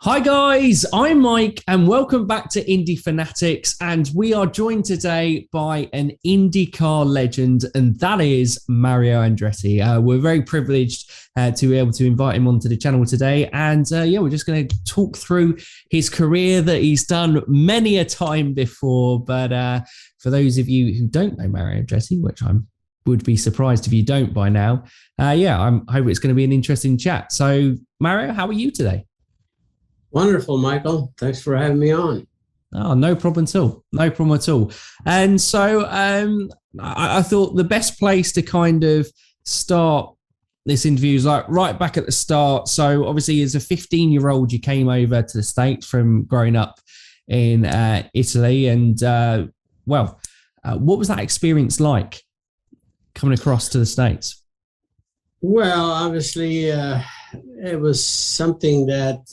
Hi guys, I'm Mike and welcome back to Indy Fanatics, and we are joined today by an IndyCar legend, and that is Mario Andretti. We're very privileged to be able to invite him onto the channel today, and we're just going to talk through his career that he's done many a time before. But for those of you who don't know Mario Andretti, which I would be surprised if you don't by now, I hope it's going to be an interesting chat. So Mario, how are you today? Wonderful, Michael. Thanks for having me on. Oh, no problem at all. No problem at all. And so I thought the best place to kind of start this interview is like right back at the start. So obviously as a 15-year-old, you came over to the States from growing up in Italy. And what was that experience like coming across to the States? Well, obviously, it was something that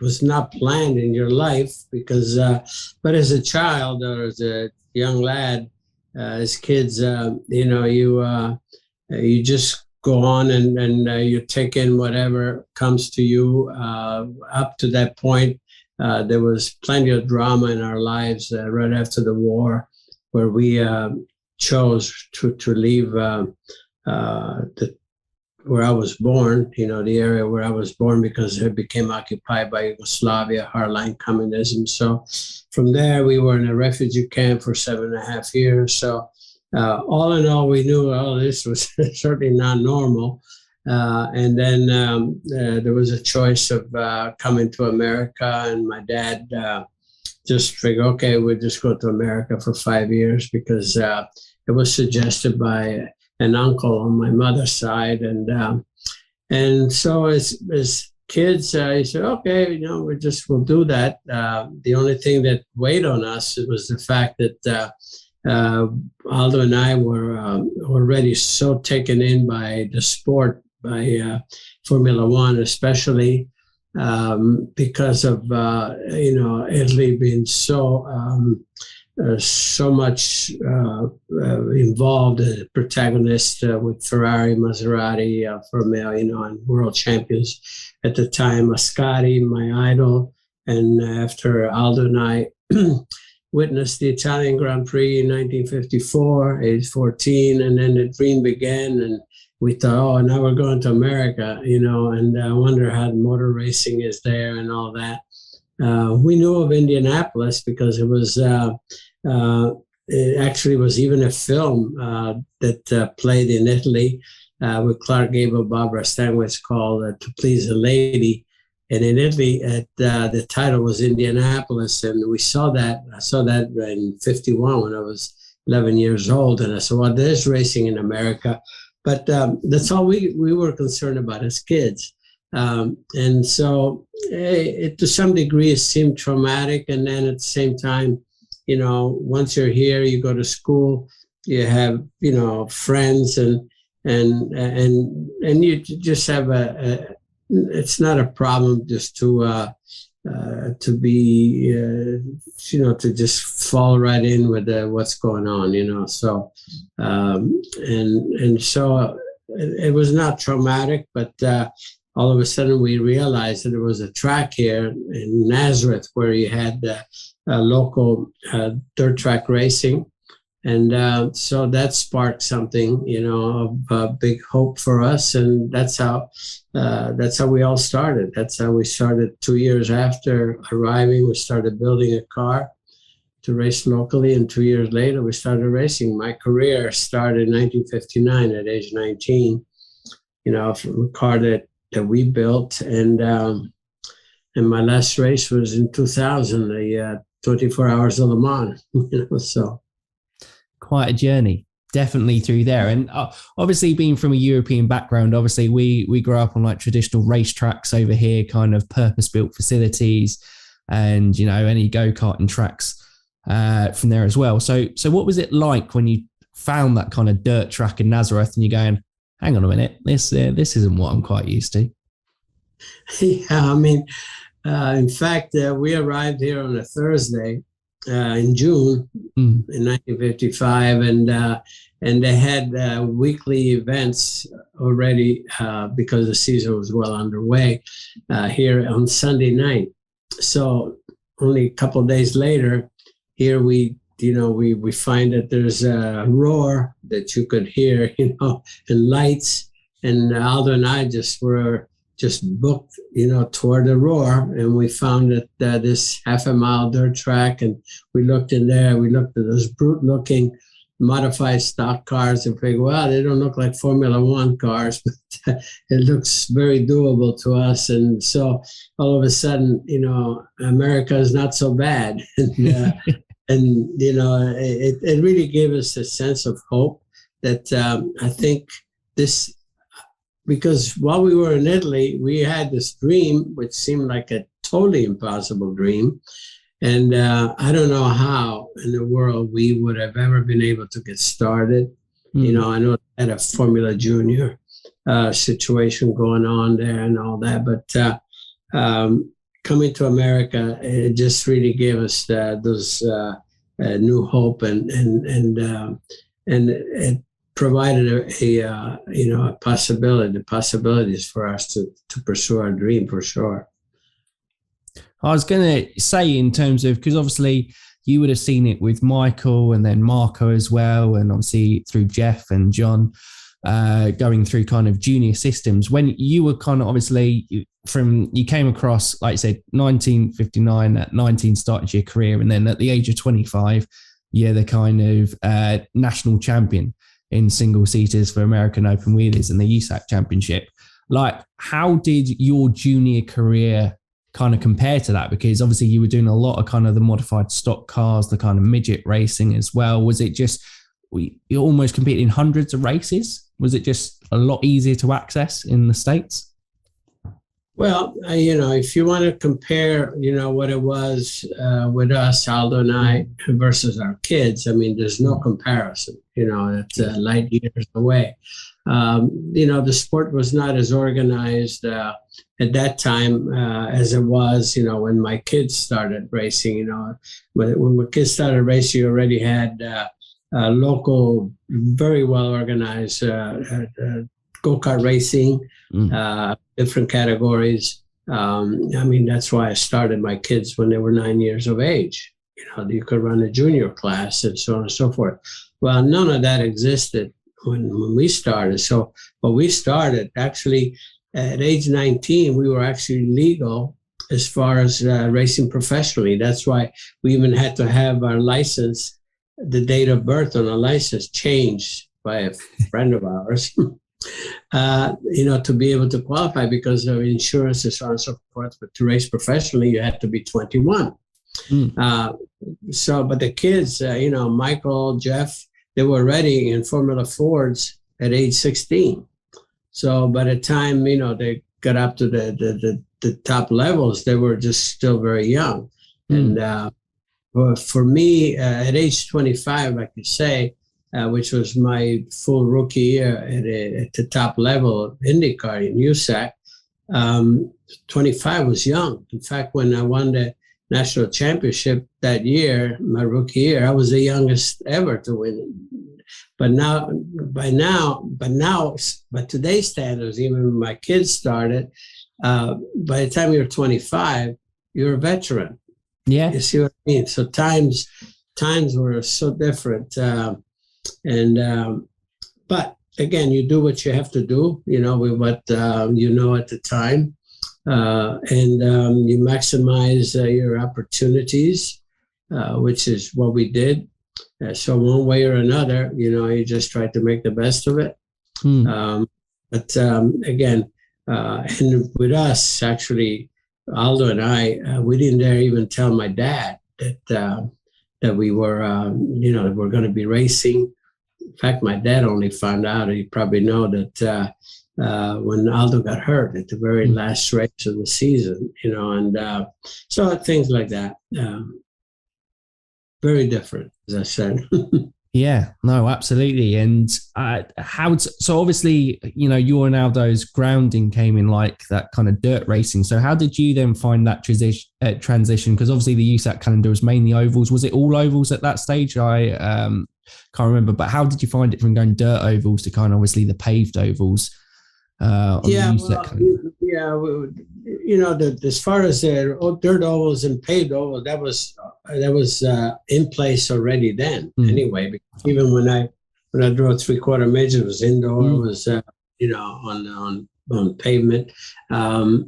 was not planned in your life because, but as a child or as a young lad, as kids, you just go on and you take in whatever comes to you. Up to that point, there was plenty of drama in our lives right after the war, where we chose to leave where I was born, the area where I was born, because it became occupied by Yugoslavia, hardline communism. So from there, we were in a refugee camp for 7.5 years. So all in all, we knew all this was certainly not normal. And then there was a choice of coming to America, and my dad just figured, okay, we'll just go to America for 5 years, because it was suggested by an uncle on my mother's side, and so as kids, he said, okay, we'll do that. The only thing that weighed on us was the fact that Aldo and I were already so taken in by the sport, by Formula One, especially because of Italy being so much involved, a protagonist with Ferrari, Maserati, Formula, and world champions at the time. Ascari, my idol, and after Aldo and I witnessed the Italian Grand Prix in 1954, age 14, and then the dream began, and we thought, oh, now we're going to America, and I wonder how motor racing is there and all that. We knew of Indianapolis because it was it actually was even a film that played in Italy with Clark Gable, Barbara Stanwyck, called "To Please a Lady." And in Italy, the title was Indianapolis, and we saw that. I saw that in '51 when I was 11 years old, and I said, "Well, there's racing in America," but that's all we were concerned about as kids. And so it, to some degree, it seemed traumatic. And then at the same time, once you're here, you go to school, you have, friends, and you just have it's not a problem just to be, to just fall right in with what's going on, so, and so it was not traumatic, but, all of a sudden, we realized that there was a track here in Nazareth where you had local dirt track racing. And so that sparked something, of big hope for us. And that's how we all started. That's how we started 2 years after arriving. We started building a car to race locally. And 2 years later, we started racing. My career started in 1959 at age 19, from a car that we built, and my last race was in 2000, the 24 Hours of Le Mans. So quite a journey, definitely through there. And obviously, being from a European background, obviously we grew up on like traditional racetracks over here, kind of purpose-built facilities, and any go-karting tracks from there as well. So what was it like when you found that kind of dirt track in Nazareth, and you're going, hang on a minute, this isn't what I'm quite used to? Yeah, in fact, we arrived here on a Thursday, in June in 1955, and they had weekly events already because the season was well underway here on Sunday night. So only a couple of days later, here we find that there's a roar that you could hear, and lights, and Aldo and I were booked, toward the roar, and we found that this half a mile dirt track, and we looked in there, we looked at those brute looking modified stock cars and figured, well, they don't look like Formula One cars, but it looks very doable to us. And so all of a sudden, America is not so bad. And it really gave us a sense of hope that I think this, because while we were in Italy, we had this dream, which seemed like a totally impossible dream. And I don't know how in the world we would have ever been able to get started. I know I had a Formula Junior situation going on there and all that, but coming to America, it just really gave us those new hope, and it provided a possibilities for us to pursue our dream for sure. I was going to say, in terms of, because obviously you would have seen it with Michael and then Marco as well, and obviously through Jeff and John, going through kind of junior systems. When you were kind of obviously you came across, like I said, 1959, at 19 started your career, and then at the age of 25, you're the kind of national champion in single seaters for American Open Wheelies and the USAC Championship. Like, how did your junior career kind of compare to that? Because obviously you were doing a lot of kind of the modified stock cars, the kind of midget racing as well. Was it just, you almost competed in hundreds of races? Was it just a lot easier to access in the States? Well, if you want to compare, what it was with us, Aldo and I, versus our kids, I mean, there's no comparison. It's light years away. The sport was not as organized at that time as it was, when my kids started racing. When my kids started racing, you already had local, very well organized go-kart racing, different categories. That's why I started my kids when they were 9 years of age. You could run a junior class and so on and so forth. Well, none of that existed when we started. So, but we started actually at age 19, we were actually legal as far as racing professionally. That's why we even had to have our license, the date of birth on our license changed by a friend of ours, to be able to qualify because of insurance and so on and so forth. But to race professionally, you had to be 21. But the kids, Michael, Jeff, they were already in Formula Fords at age 16. So by the time, they got up to the top levels, they were just still very young. And for me, at age 25, like you say, which was my full rookie year at the top level of IndyCar in USAC, 25 was young. In fact, when I won the national championship that year, my rookie year, I was the youngest ever to win it. But today's standards, even when my kids started, by the time you're 25, you're a veteran. Yeah. You see what I mean? So times were so different. But again, you do what you have to do, with what at the time. And you maximize your opportunities, which is what we did. So one way or another, you just try to make the best of it. But again, and with us, actually, Aldo and I, we didn't dare even tell my dad that we were, that we're going to be racing. In fact, my dad only found out, you probably know that when Aldo got hurt at the very last race of the season, and so things like that. Very different, as I said. Yeah, no, absolutely. And so obviously, your and Aldo's grounding came in like that kind of dirt racing. So how did you then find that transition? Because obviously the USAC calendar was mainly ovals. Was it all ovals at that stage? I can't remember, but how did you find it from going dirt ovals to kind of obviously the paved ovals on the USAC calendar? As far as the dirt ovals and paved ovals, that was in place already then. Anyway, because even when I drove 3/4 major, it was indoor, it was on pavement, but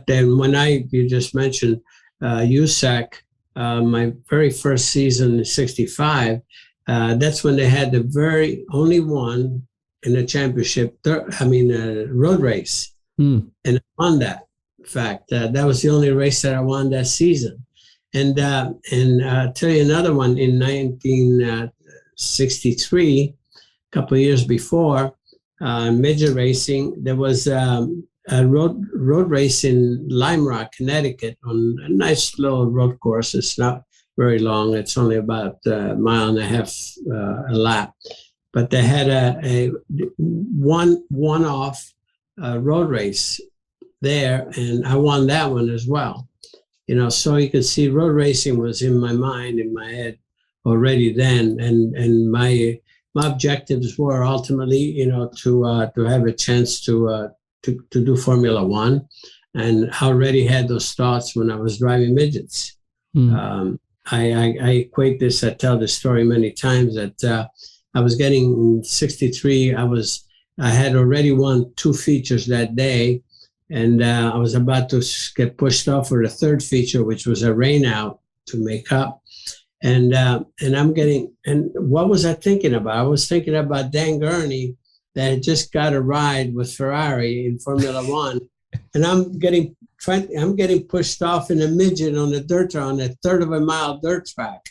then when you just mentioned USAC, my very first season in '65, that's when they had the very only one in the championship, road race. And I won that. In fact, that was the only race that I won that season. And I'll tell you another one in 1963, a couple of years before, major racing, there was a road race in Lime Rock, Connecticut, on a nice little road course. It's not very long. It's only about a mile and a half a lap. But they had a one-off road race there, and I won that one as well. So you could see road racing was in my mind, in my head already then, and my objectives were ultimately, to have a chance to do Formula One, and I already had those thoughts when I was driving midgets. I equate this. I tell this story many times that. I was getting in '63. I had already won 2 features that day, and I was about to get pushed off for the 3rd feature, which was a rain out to make up. And what was I thinking about? I was thinking about Dan Gurney that had just got a ride with Ferrari in Formula One, and I'm getting pushed off in a midget on the dirt on a 1/3 of a mile dirt track,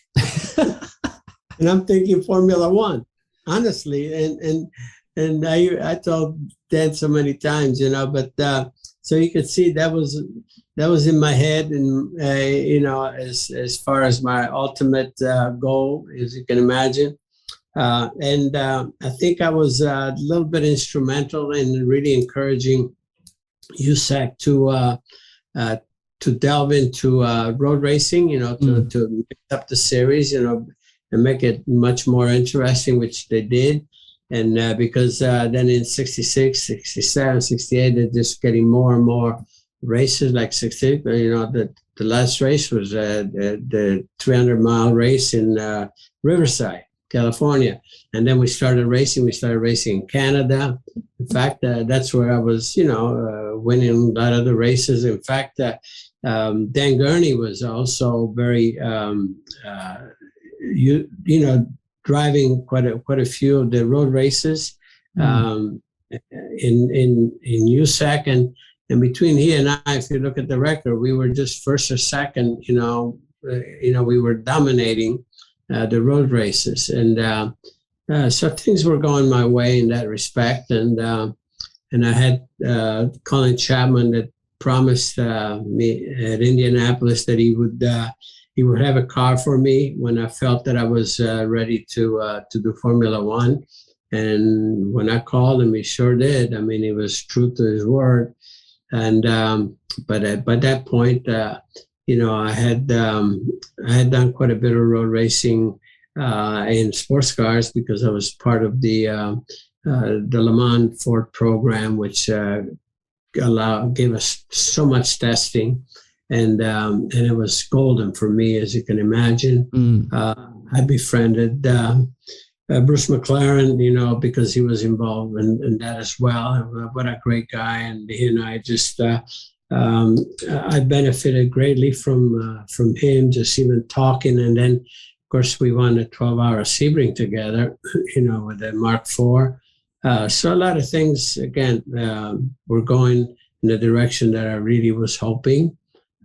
and I'm thinking Formula One. Honestly, and I told Dan so many times, but so you could see that was in my head, and as far as my ultimate goal, as you can imagine, and I think I was a little bit instrumental in really encouraging USAC to delve into road racing, to pick up the series, and make it much more interesting, which they did. And because then in 66, 67, 68, they're just getting more and more races, like 68. The last race was the 300-mile race in Riverside, California. And then we started racing in Canada. In fact, that's where I was, winning a lot of the races. In fact, Dan Gurney was also very, driving quite a few of the road races in USAC, and between he and I, if you look at the record, we were just first or second. We were dominating the road races, and so things were going my way in that respect. And I had Colin Chapman that promised me at Indianapolis that he would have a car for me when I felt that I was ready to do Formula One. And when I called him, he sure did. I mean, he was true to his word. And but by that point, I had done quite a bit of road racing in sports cars, because I was part of the Le Mans Ford program, which gave us so much testing. And it was golden for me, as you can imagine. I befriended Bruce McLaren, because he was involved in that as well. What a great guy. And he and I just, I benefited greatly from him, just even talking. And then, of course, we won a 12-hour Sebring together, with the Mark IV. So a lot of things, again, were going in the direction that I really was hoping.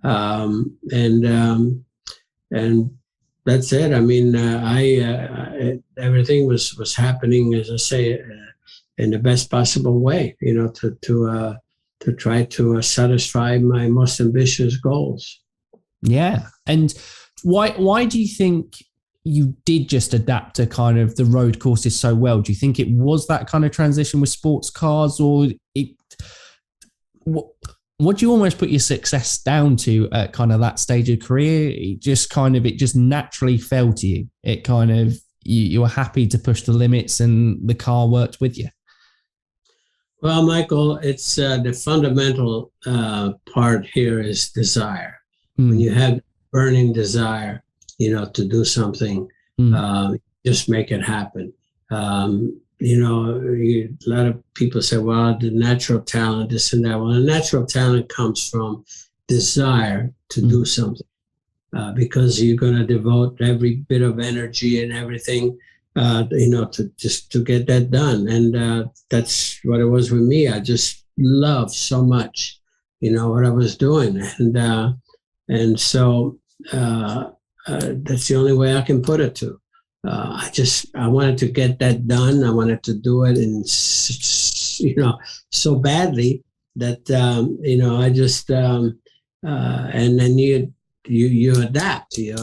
And that's it. I mean, everything was happening, as I say, in the best possible way, to try to satisfy my most ambitious goals. Yeah. And why do you think, you did just adapt to kind of the road courses so well? Do you think it was that kind of transition with sports cars, or what do you almost put your success down to at kind of that stage of career? It just naturally fell to you. It kind of, you were happy to push the limits and the car worked with you. Well, Michael, it's the fundamental part here is desire. When you have burning desire, to do something, just make it happen. A lot of people say, well, the natural talent, this and that. Well, the natural talent comes from desire to do something, because you're going to devote every bit of energy and everything, to get that done. And that's what it was with me. I just loved so much, what I was doing. And so that's the only way I can put it to. I wanted to get that done. I wanted to do it, and so badly that I just and then you adapt. You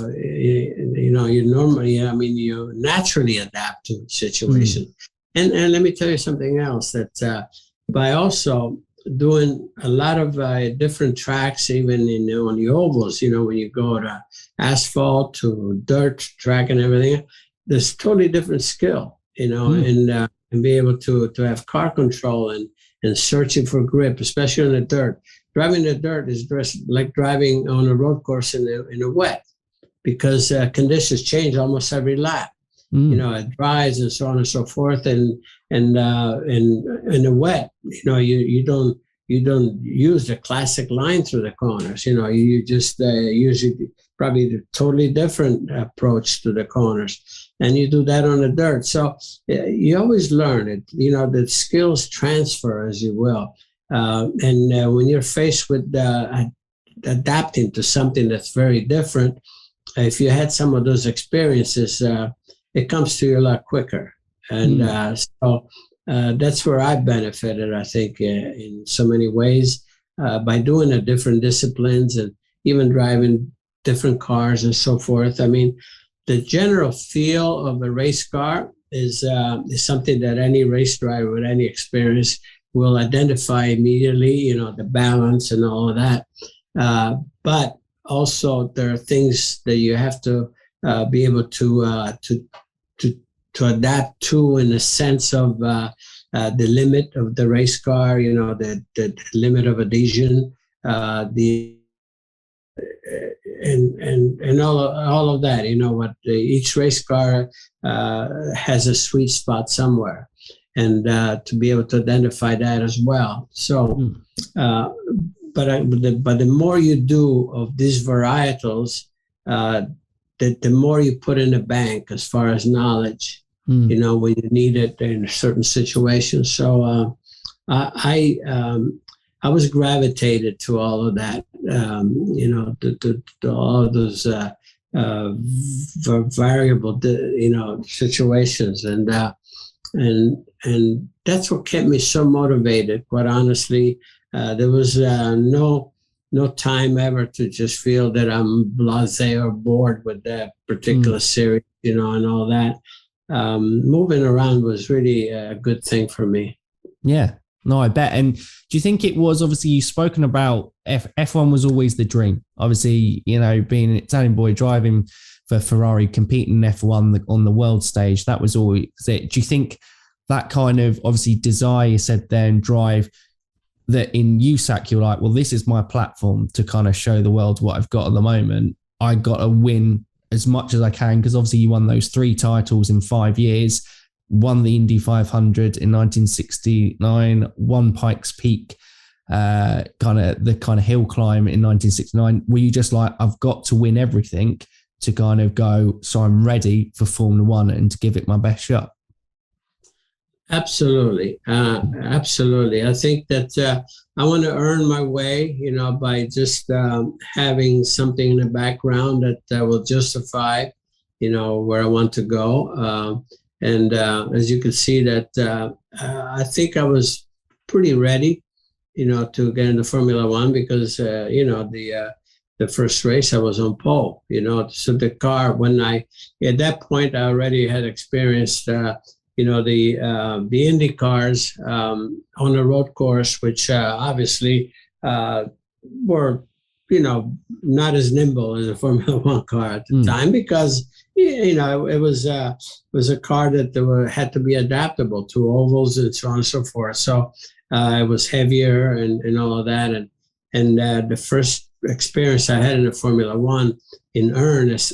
naturally adapt to situations. And let me tell you something else, that by also doing a lot of different tracks, even on the ovals, when you go to asphalt to dirt track and everything, there's totally different skill, and be able to have car control and searching for grip, especially on the dirt. Driving the dirt is just like driving on a road course in the wet, because conditions change almost every lap. It dries and so on and so forth, and in the wet, you don't use the classic line through the corners. You just usually probably the totally different approach to the corners, and you do that on the dirt. So you always learn it. The skills transfer, as you will, and when you're faced with adapting to something that's very different, if you had some of those experiences, it comes to you a lot quicker. And so that's where I benefited, I think, in so many ways, by doing the different disciplines and even driving different cars and so forth. I mean, the general feel of a race car is something that any race driver with any experience will identify immediately, the balance and all of that. But also there are things that you have to be able to adapt to, in the sense of the limit of the race car, the limit of adhesion, and all of that. Each race car has a sweet spot somewhere, and to be able to identify that as well. So, but the more you do of these varietals, the more you put in the bank as far as knowledge, when you need it in certain situations. So I was gravitated to all of that, to all of those variable, situations, and that's what kept me so motivated. Quite honestly, there was no time ever to just feel that I'm blasé or bored with that particular series, and all that. Moving around was really a good thing for me. Yeah, no, I bet. And do you think it was, obviously you've spoken about F1 was always the dream, obviously, being an Italian boy driving for Ferrari, competing in F1 on the world stage, that was always it. Do you think that kind of, obviously, desire, you said there, and drive, that in USAC you're like, well, this is my platform to kind of show the world what I've got at the moment. I got to win as much as I can, because obviously you won those 3 titles in 5 years, won the Indy 500 in 1969, won Pikes Peak, kind of hill climb in 1969. Were you just like, I've got to win everything to kind of go, so I'm ready for Formula One and to give it my best shot? Absolutely. Absolutely. I think that I want to earn my way, by just having something in the background that will justify, where I want to go. And as you can see that I think I was pretty ready, to get into Formula One, because, the the first race, I was on pole, so the car, at that point, I already had experienced, the Indy cars on a road course, which obviously were, not as nimble as a Formula One car at the time, because, it was a car that had to be adaptable to ovals and so on and so forth. So it was heavier and all of that. And the first experience I had in the Formula One in earnest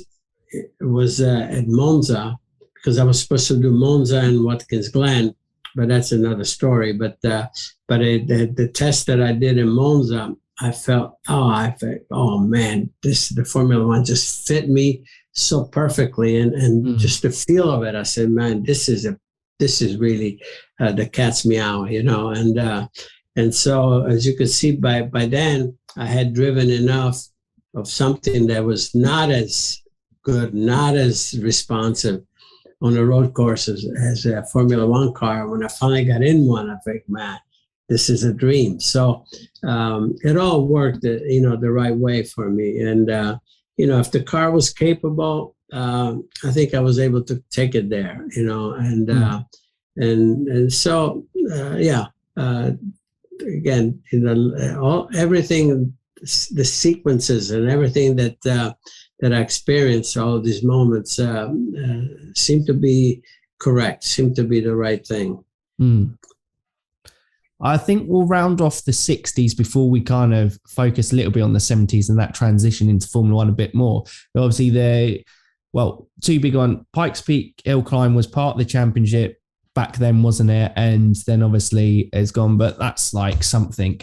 was at Monza, because I was supposed to do Monza and Watkins Glen, but that's another story. But the test that I did in Monza, I felt, oh man, the Formula One just fit me so perfectly, and just the feel of it, I said, man, this is really the cat's meow, and so as you can see, by then I had driven enough of something that was not as good, not as responsive on the road courses as a Formula One car. When I finally got in one, I think, man, this is a dream. So it all worked, the right way for me. And, if the car was capable, I think I was able to take it there, and so, again, everything, the sequences and everything that I experienced, all of these moments seem to be correct, seem to be the right thing. I think we'll round off the 60s before we kind of focus a little bit on the 70s and that transition into Formula One a bit more. But obviously, two big on Pikes Peak Hill Climb was part of the championship back then, wasn't it? And then obviously it's gone, but that's like something,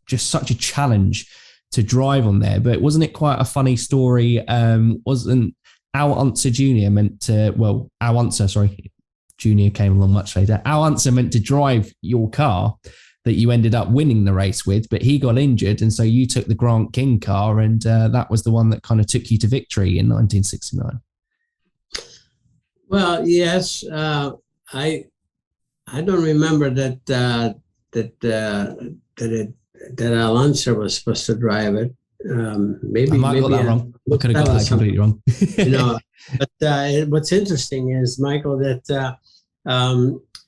just such a challenge to drive on there. But wasn't it quite a funny story? Wasn't Al Unser Jr. Al Unser, sorry, Junior came along much later. Al Unser meant to drive your car that you ended up winning the race with, but he got injured, and so you took the Grant King car, and that was the one that kind of took you to victory in 1969. Well, yes, I don't remember that Al Unser was supposed to drive it. Maybe I might have got that wrong. I could have got that completely wrong. But what's interesting is, Michael, that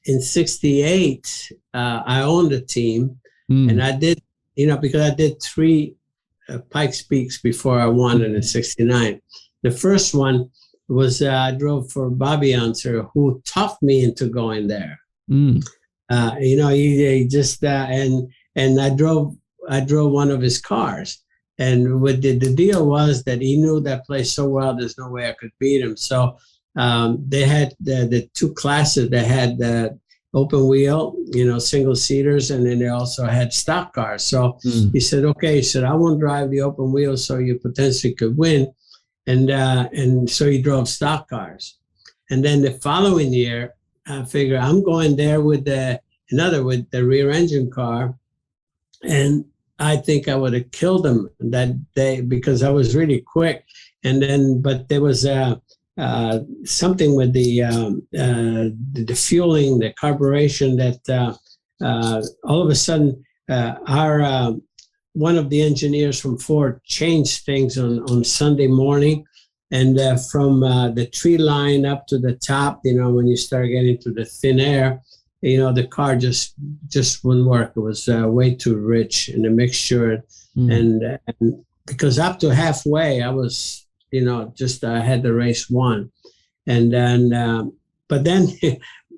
in '68 I owned a team, and I did, because I did 3 Pikes Peaks before I won it in '69. The first one was I drove for Bobby Unser, who talked me into going there. He just and I drove one of his cars. And what the deal was that he knew that place so well, there's no way I could beat him. So they had the 2 classes. They had the open wheel, single seaters, and then they also had stock cars. So he said, okay, I won't drive the open wheel, so you potentially could win. And so he drove stock cars. And then the following year, I figured I'm going there with the rear engine car, and I think I would have killed him that day because I was really quick. And then, but there was something with the fueling, the carburation, that all of a sudden our one of the engineers from Ford changed things on Sunday morning. And from the tree line up to the top, when you start getting to the thin air, the car just wouldn't work. It was way too rich in the mixture. And because up to halfway, I was, I had the race won. And then, but then,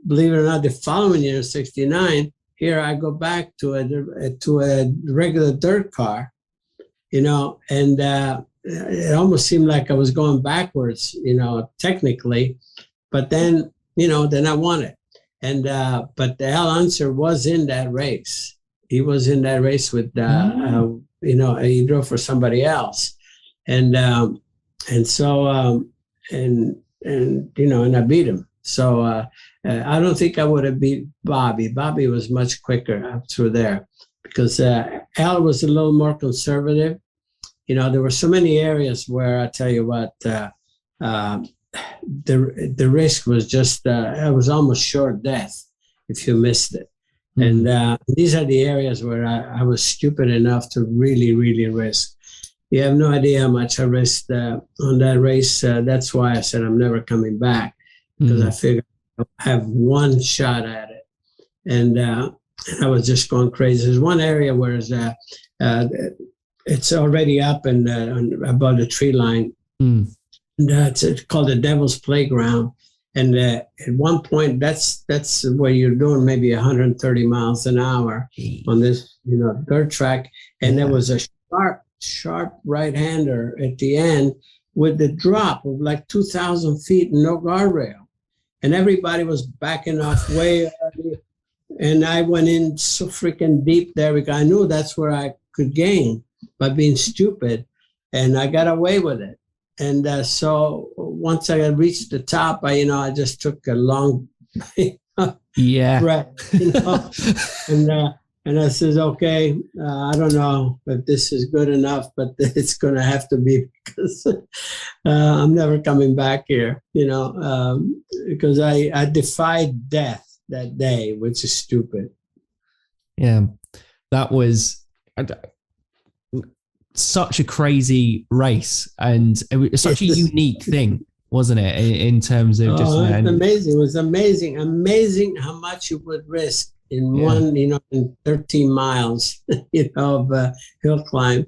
believe it or not, the following year, '69, here I go back to a regular dirt car, and it almost seemed like I was going backwards, technically. But then, then I won it. And but Al Unser was in that race. He was in that race with he drove for somebody else, and so and I beat him. So I don't think I would have beat Bobby. Bobby was much quicker up through there because Al was a little more conservative. There were so many areas where I tell you what. The risk was just it was almost sure death if you missed it. And these are the areas where I was stupid enough to really, really risk. You have no idea how much I risked on that race. That's why I said I'm never coming back, because I figured I have one shot at it. And I was just going crazy. There's one area where it's already up and above the tree line. And it's called the Devil's Playground. And at one point, that's where you're doing maybe 130 miles an hour on this, dirt track. And there was a sharp right-hander at the end with the drop of like 2,000 feet and no guardrail. And everybody was backing off way early. And I went in so freaking deep there because I knew that's where I could gain by being stupid. And I got away with it. And so once I reached the top, I just took a long breath, and I says, okay, I don't know if this is good enough, but it's going to have to be, because I'm never coming back here, because I defied death that day, which is stupid. Yeah, that was such a crazy race, and it was such a unique thing, wasn't it? In terms of just amazing. It was amazing how much you would risk in one, in 13 miles, of hill climb.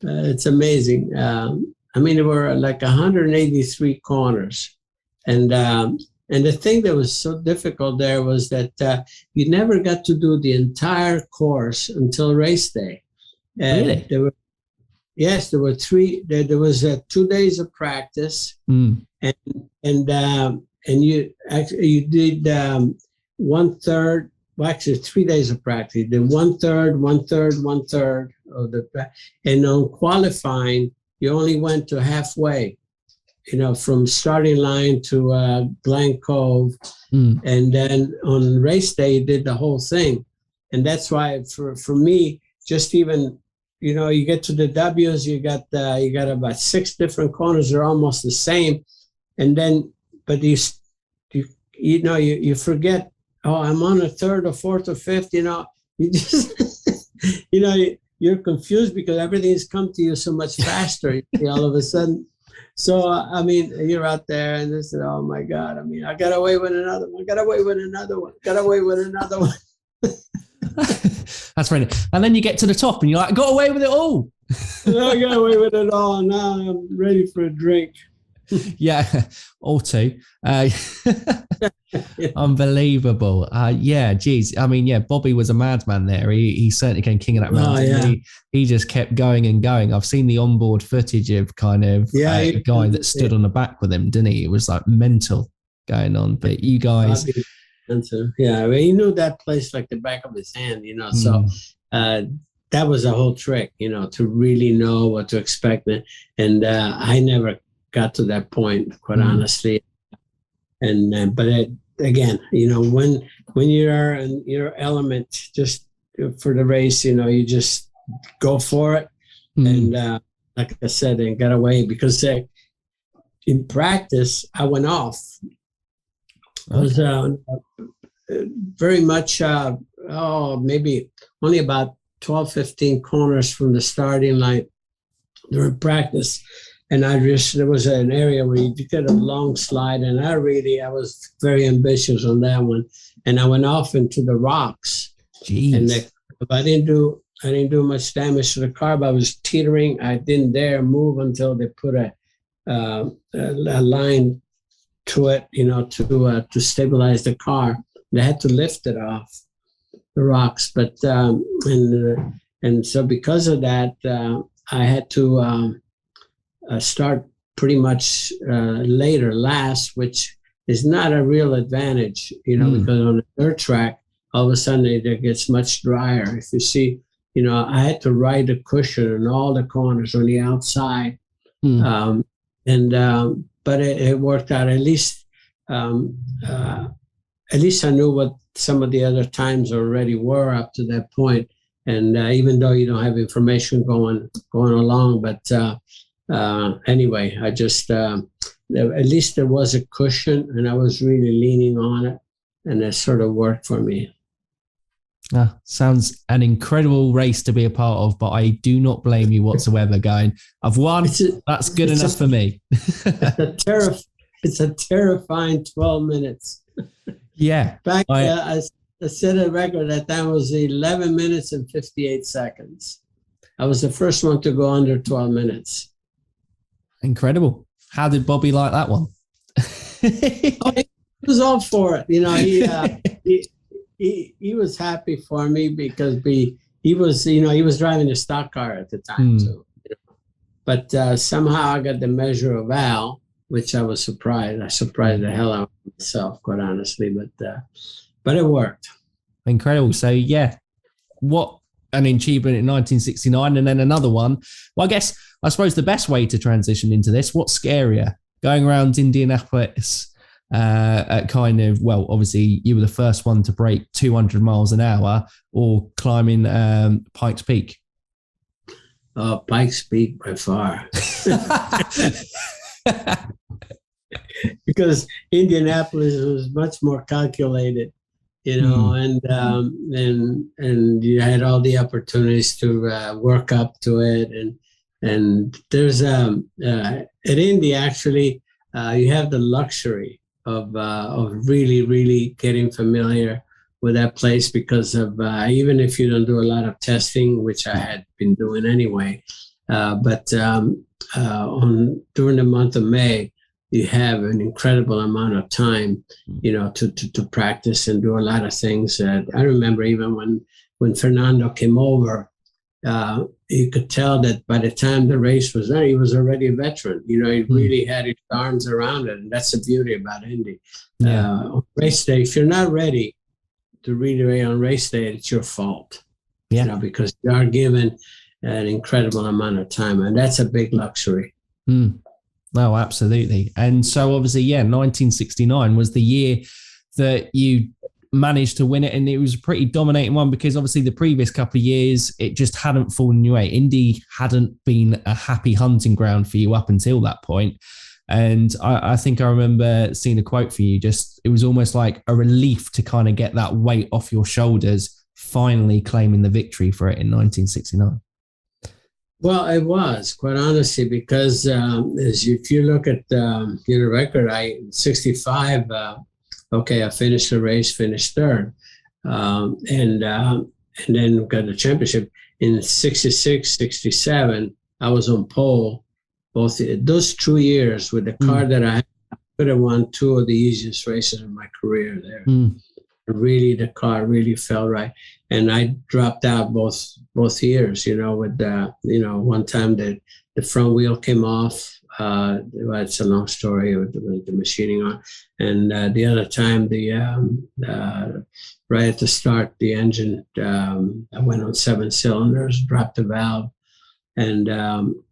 It's amazing. There were like 183 corners, and the thing that was so difficult there was that you never got to do the entire course until race day. Really? There were three. There was 2 days of practice, and you did 1/3. Well, actually, 3 days of practice. You did 1/3, 1/3, 1/3 of the. And on qualifying, you only went to halfway. From starting line to Blank Cove, and then on race day, you did the whole thing, and that's why for me, just even. You get to the W's, you got about 6 different corners. They're almost the same. And then, but you forget, I'm on a 3rd or 4th or 5th, you just, you're confused because everything's come to you so much faster all of a sudden. So, you're out there and this, oh my God, I got away with another one, got away with another one. That's right. And then you get to the top and you're like, got away with it all. I got away with it all. Now I'm ready for a drink. Yeah, or two. Unbelievable. Geez. Bobby was a madman there. He certainly came king of that mountain. He just kept going and going. I've seen the onboard footage of kind of a guy that stood on the back with him, didn't he? It was like mental going on. But you guys... he knew that place like the back of his hand, so that was a whole trick, to really know what to expect. And I never got to that point, quite honestly. And but again, when you are in your element, just for the race, you just go for it. And like I said, and got away because in practice, I went off. I was very much, maybe only about 12, 15 corners from the starting line during practice. And there was an area where you did a long slide, and I was very ambitious on that one. And I went off into the rocks. Jeez. And I didn't do much damage to the car, but I was teetering. I didn't dare move until they put a line to it, to stabilize the car. They had to lift it off the rocks, but and so because of that, I had to start pretty much last, which is not a real advantage, because on a dirt track, all of a sudden it gets much drier. If you see, I had to ride a cushion in all the corners on the outside, but it worked out. At least I knew what some of the other times already were up to that point. And even though you don't have information going along, but anyway, I just at least there was a cushion, and I was really leaning on it, and it sort of worked for me. Sounds an incredible race to be a part of, but I do not blame you whatsoever. Going, I've won. That's good enough for me. It's a terrifying 12 minutes. Yeah. Back I set a record at that was 11 minutes and 58 seconds. I was the first one to go under 12 minutes. Incredible. How did Bobby like that one? He was all for it. You know, he was happy for me because he was driving a stock car at the time too. You know? But somehow I got the measure of Al, which I was surprised. I surprised the hell out of myself, quite honestly. But it worked. Incredible. So yeah, what an achievement in 1969, and then another one. Well, I suppose the best way to transition into this, what's scarier, going around Indianapolis at kind of, well, obviously you were the first one to break 200 miles an hour, or climbing Pikes Peak? Pikes Peak by far. Because Indianapolis was much more calculated, you know, and you had all the opportunities to work up to it, and there's at Indy actually you have the luxury of really getting familiar with that place because of even if you don't do a lot of testing, which I had been doing anyway, but during the month of May, you have an incredible amount of time, you know, to practice and do a lot of things. I remember even when Fernando came over, you could tell that by the time the race was there, he was already a veteran. You know, he really had his arms around it, and that's the beauty about Indy. On race day, if you're not ready to really on race day, it's your fault. You know, because you are given an incredible amount of time, and that's a big luxury. Oh, absolutely. And so obviously, 1969 was the year that you managed to win it, and it was a pretty dominating one because obviously the previous couple of years it just hadn't fallen your way. Indy hadn't been a happy hunting ground for you up until that point. And I think I remember seeing a quote for you, just it was almost like a relief to kind of get that weight off your shoulders, finally claiming the victory for it in 1969. Well, it was, quite honestly, because if you look at your record, 65, I finished the race, finished third, and then got the championship. In 66, 67, I was on pole both those 2 years with the car that I had. I could have won two of the easiest races of my career there. Really, the car really felt right. And I dropped out both years, you know, with one time the front wheel came off. It's a long story with the machining on. And the other time, right at the start, the engine, I went on 7 cylinders, dropped the valve. And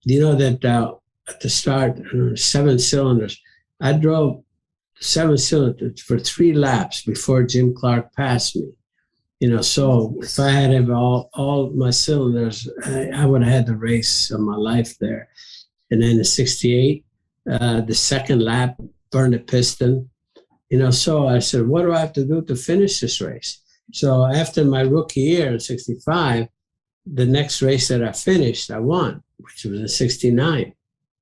you know that at the start, 7 cylinders, I drove 7 cylinders for 3 laps before Jim Clark passed me. You know, so if I had all my cylinders, I would have had the race of my life there. And then in 68, the second lap, burned a piston. You know, so I said, what do I have to do to finish this race? So after my rookie year in 65, the next race that I finished, I won, which was in 69,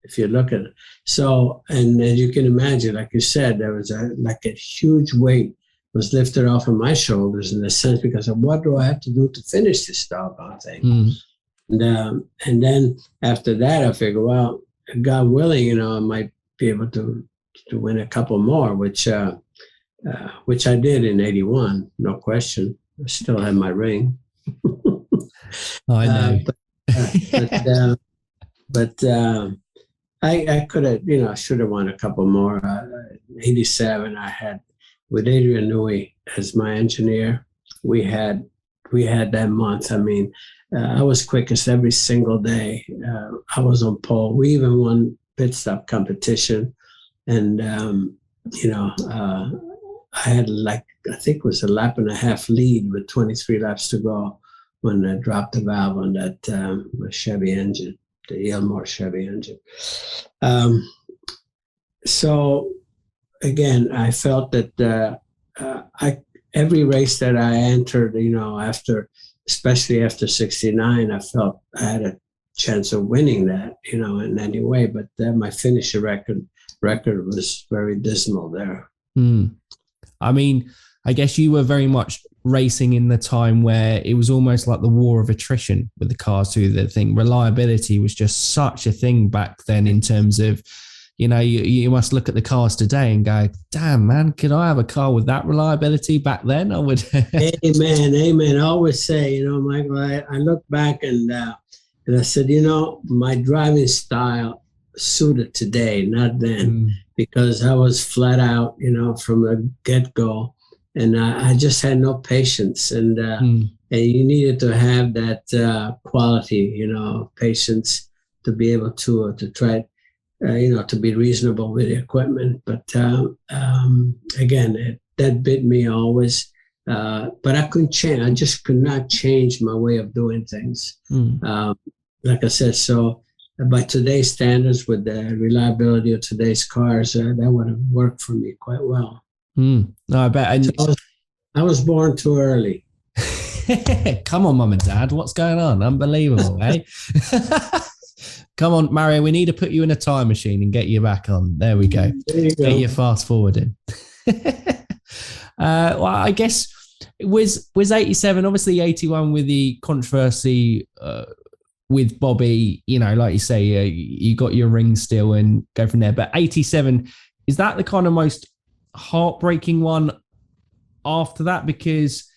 if you look at it. So, and as you can imagine, like you said, there was a huge weight was lifted off of my shoulders in a sense because of what do I have to do to finish this doggone thing? And then after that, I figured, well, God willing, you know, I might be able to win a couple more, which I did in 81, no question. I still have my ring. I know. I could have, you know, I should have won a couple more. 87, I had, with Adrian Newey as my engineer, we had that month. I mean, I was quickest every single day. I was on pole. We even won pit stop competition. And, I had I think it was a lap and a half lead with 23 laps to go when I dropped the valve on that Chevy engine, the Elmore Chevy engine. So again, I felt that every race that I entered, especially after 69, I felt I had a chance of winning that, in any way. But then my finisher record was very dismal there. I mean, I guess you were very much racing in the time where it was almost like the war of attrition with the cars too. The thing, reliability was just such a thing back then in terms of, you must look at the cars today and go, damn, man, could I have a car with that reliability back then? I would. Amen. I always say, Michael, I look back and I said, my driving style suited today, not then, because I was flat out, from the get-go. And I just had no patience, and you needed to have that quality, patience to be able to try, to be reasonable with the equipment. But again, that bit me always. But I couldn't change. I just could not change my way of doing things. Like I said, so by today's standards, with the reliability of today's cars, that would have worked for me quite well. No, I bet. So I was born too early. Come on, Mum and Dad, what's going on? Unbelievable, eh? Come on, Mario, we need to put you in a time machine and get you back on. There we go. Get you fast forwarding. Well, I guess it was 87, obviously 81 with the controversy with Bobby, like you say, you got your ring still and go from there. But 87, is that the kind of most heartbreaking one after that? Because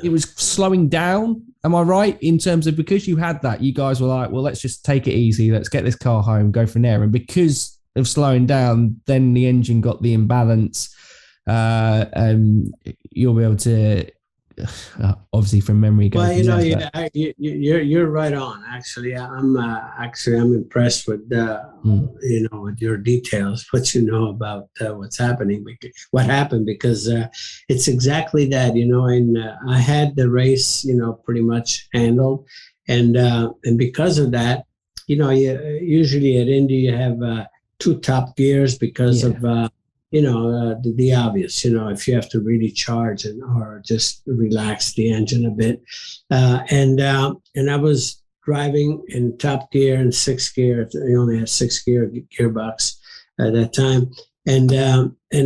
it was slowing down. Am I right in terms of, because you had that, you guys were like, well, let's just take it easy. Let's get this car home, go from there. And because of slowing down, then the engine got the imbalance. You'll be able to, obviously from memory. Well, you're right on. Actually, I'm impressed with with your details, what you know about what's happening, what happened, because it's exactly that, and I had the race, pretty much handled, and because of that, usually at Indy you have 2 top gears because of the obvious, if you have to really charge or just relax the engine a bit. And I was driving in top gear and 6th gear. I only had 6th gear gearbox at that time. And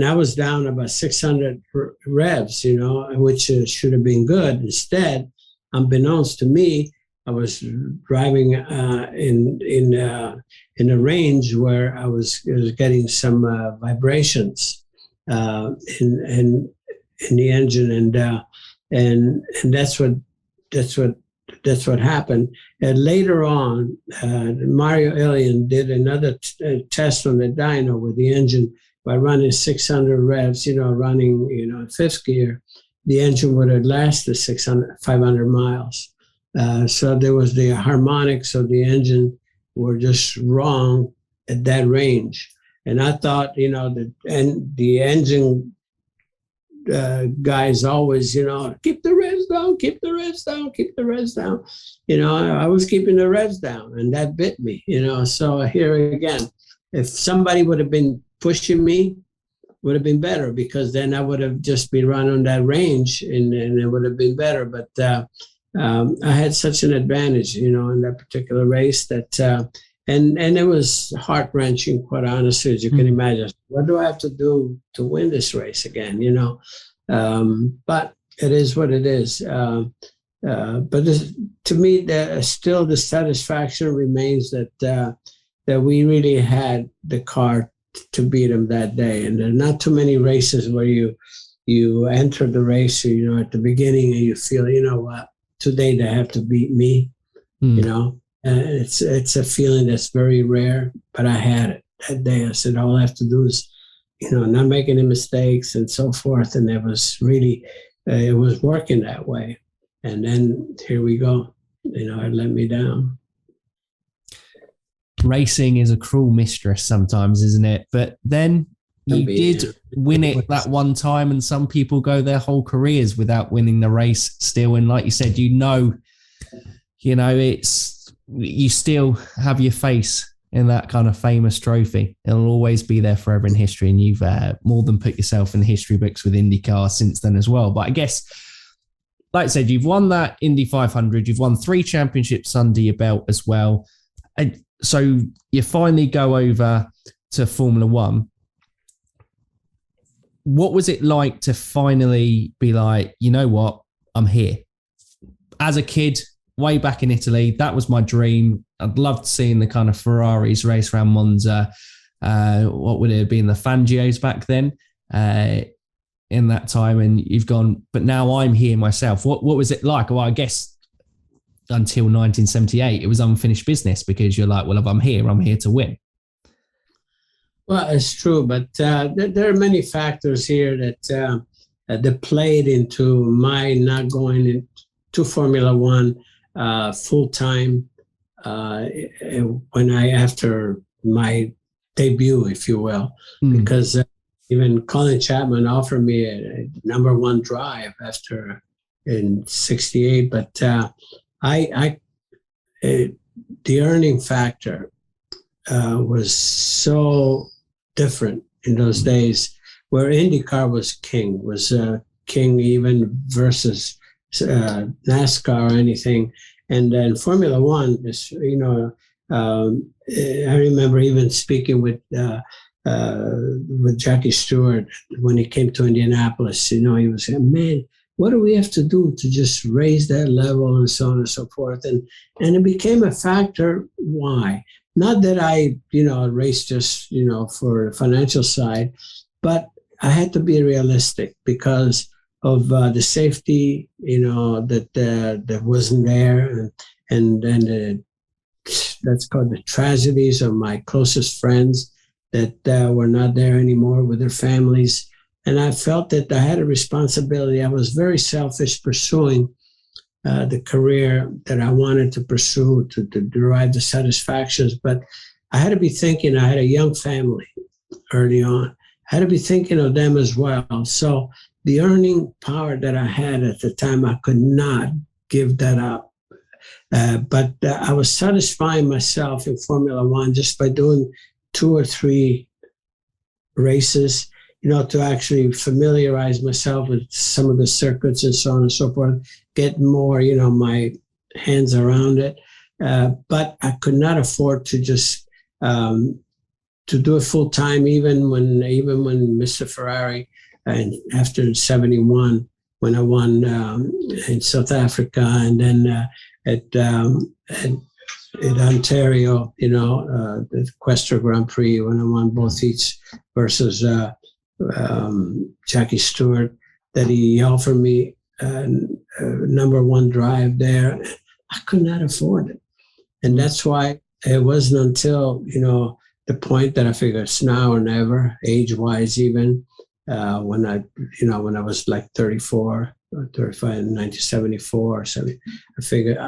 I was down about 600 revs, which should have been good. Instead, unbeknownst to me, I was driving in a range where I was getting some vibrations in the engine, and that's what happened. And later on, Mario Andretti did another test on the dyno with the engine by running 600 revs. Running 5th gear, the engine would have lasted 500 miles. So there was the harmonics of the engine were just wrong at that range. And I thought, the engine guys always, keep the revs down, keep the revs down, keep the revs down. I was keeping the revs down, and that bit me, So here again, if somebody would have been pushing me, would have been better, because then I would have just been running on that range, and it would have been better. But I had such an advantage, in that particular race that, and it was heart-wrenching, quite honestly, as you can imagine. What do I have to do to win this race again, But it is what it is. But to me, still the satisfaction remains that we really had the car to beat them that day. And there are not too many races where you enter the race, at the beginning, and you feel, what? Today they have to beat me, it's a feeling that's very rare, but I had it that day. I said, all I have to do is, not make any mistakes and so forth. And it was really, it was working that way. And then here we go, it let me down. Racing is a cruel mistress sometimes, isn't it? But then you did win it that one time, and some people go their whole careers without winning the race still. And like you said, it's, you still have your face in that kind of famous trophy. It'll always be there forever in history, and you've more than put yourself in the history books with IndyCar since then as well. But I guess, like I said, you've won that Indy 500. You've won 3 championships under your belt as well. And so you finally go over to Formula One. What was it like to finally be like, you know what, I'm here? As a kid, way back in Italy, that was my dream. I'd loved seeing the kind of Ferraris race around Monza. What would it have been? The Fangios back then in that time. And you've gone, but now I'm here myself. What was it like? Well, I guess until 1978, it was unfinished business, because you're like, well, if I'm here to win. Well, it's true, but there are many factors here that played into my not going into Formula One full time after my debut, if you will, because even Colin Chapman offered me a number 1 drive after in '68, but the earning factor was so different in those days, where IndyCar was king even versus NASCAR or anything. And then Formula One is, I remember even speaking with Jackie Stewart when he came to Indianapolis. He was saying, man, what do we have to do to just raise that level, and so on and so forth? And it became a factor. Why? Not that I, raced just, for the financial side, but I had to be realistic because of the safety, that wasn't there, and then that's called the tragedies of my closest friends that were not there anymore with their families. And I felt that I had a responsibility. I was very selfish pursuing the career that I wanted to pursue to derive the satisfactions. But I had to be thinking, I had a young family early on. I had to be thinking of them as well. So the earning power that I had at the time, I could not give that up. But I was satisfying myself in Formula One just by doing 2 or 3 races, to actually familiarize myself with some of the circuits and so on and so forth, get more, my hands around it. But I could not afford to just to do it full time, even when Mr. Ferrari, and after '71, when I won in South Africa, and then at Ontario, the Questor Grand Prix, when I won both heats versus Jackie Stewart, that he offered me number 1 drive there. I could not afford it. And that's why it wasn't until, the point that I figured it's now or never, age-wise even, when I was like 34 or 35 in 1974 or something, I figured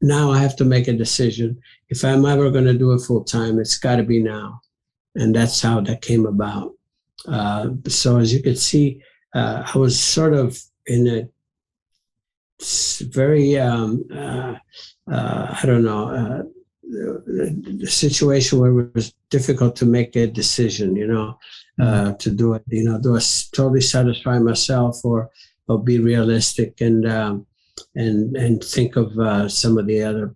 now I have to make a decision. If I'm ever going to do it full time, it's got to be now. And that's how that came about. So as you can see, I was sort of in a very, the situation where it was difficult to make a decision, to do it, do I totally satisfy myself or be realistic and think of some of the other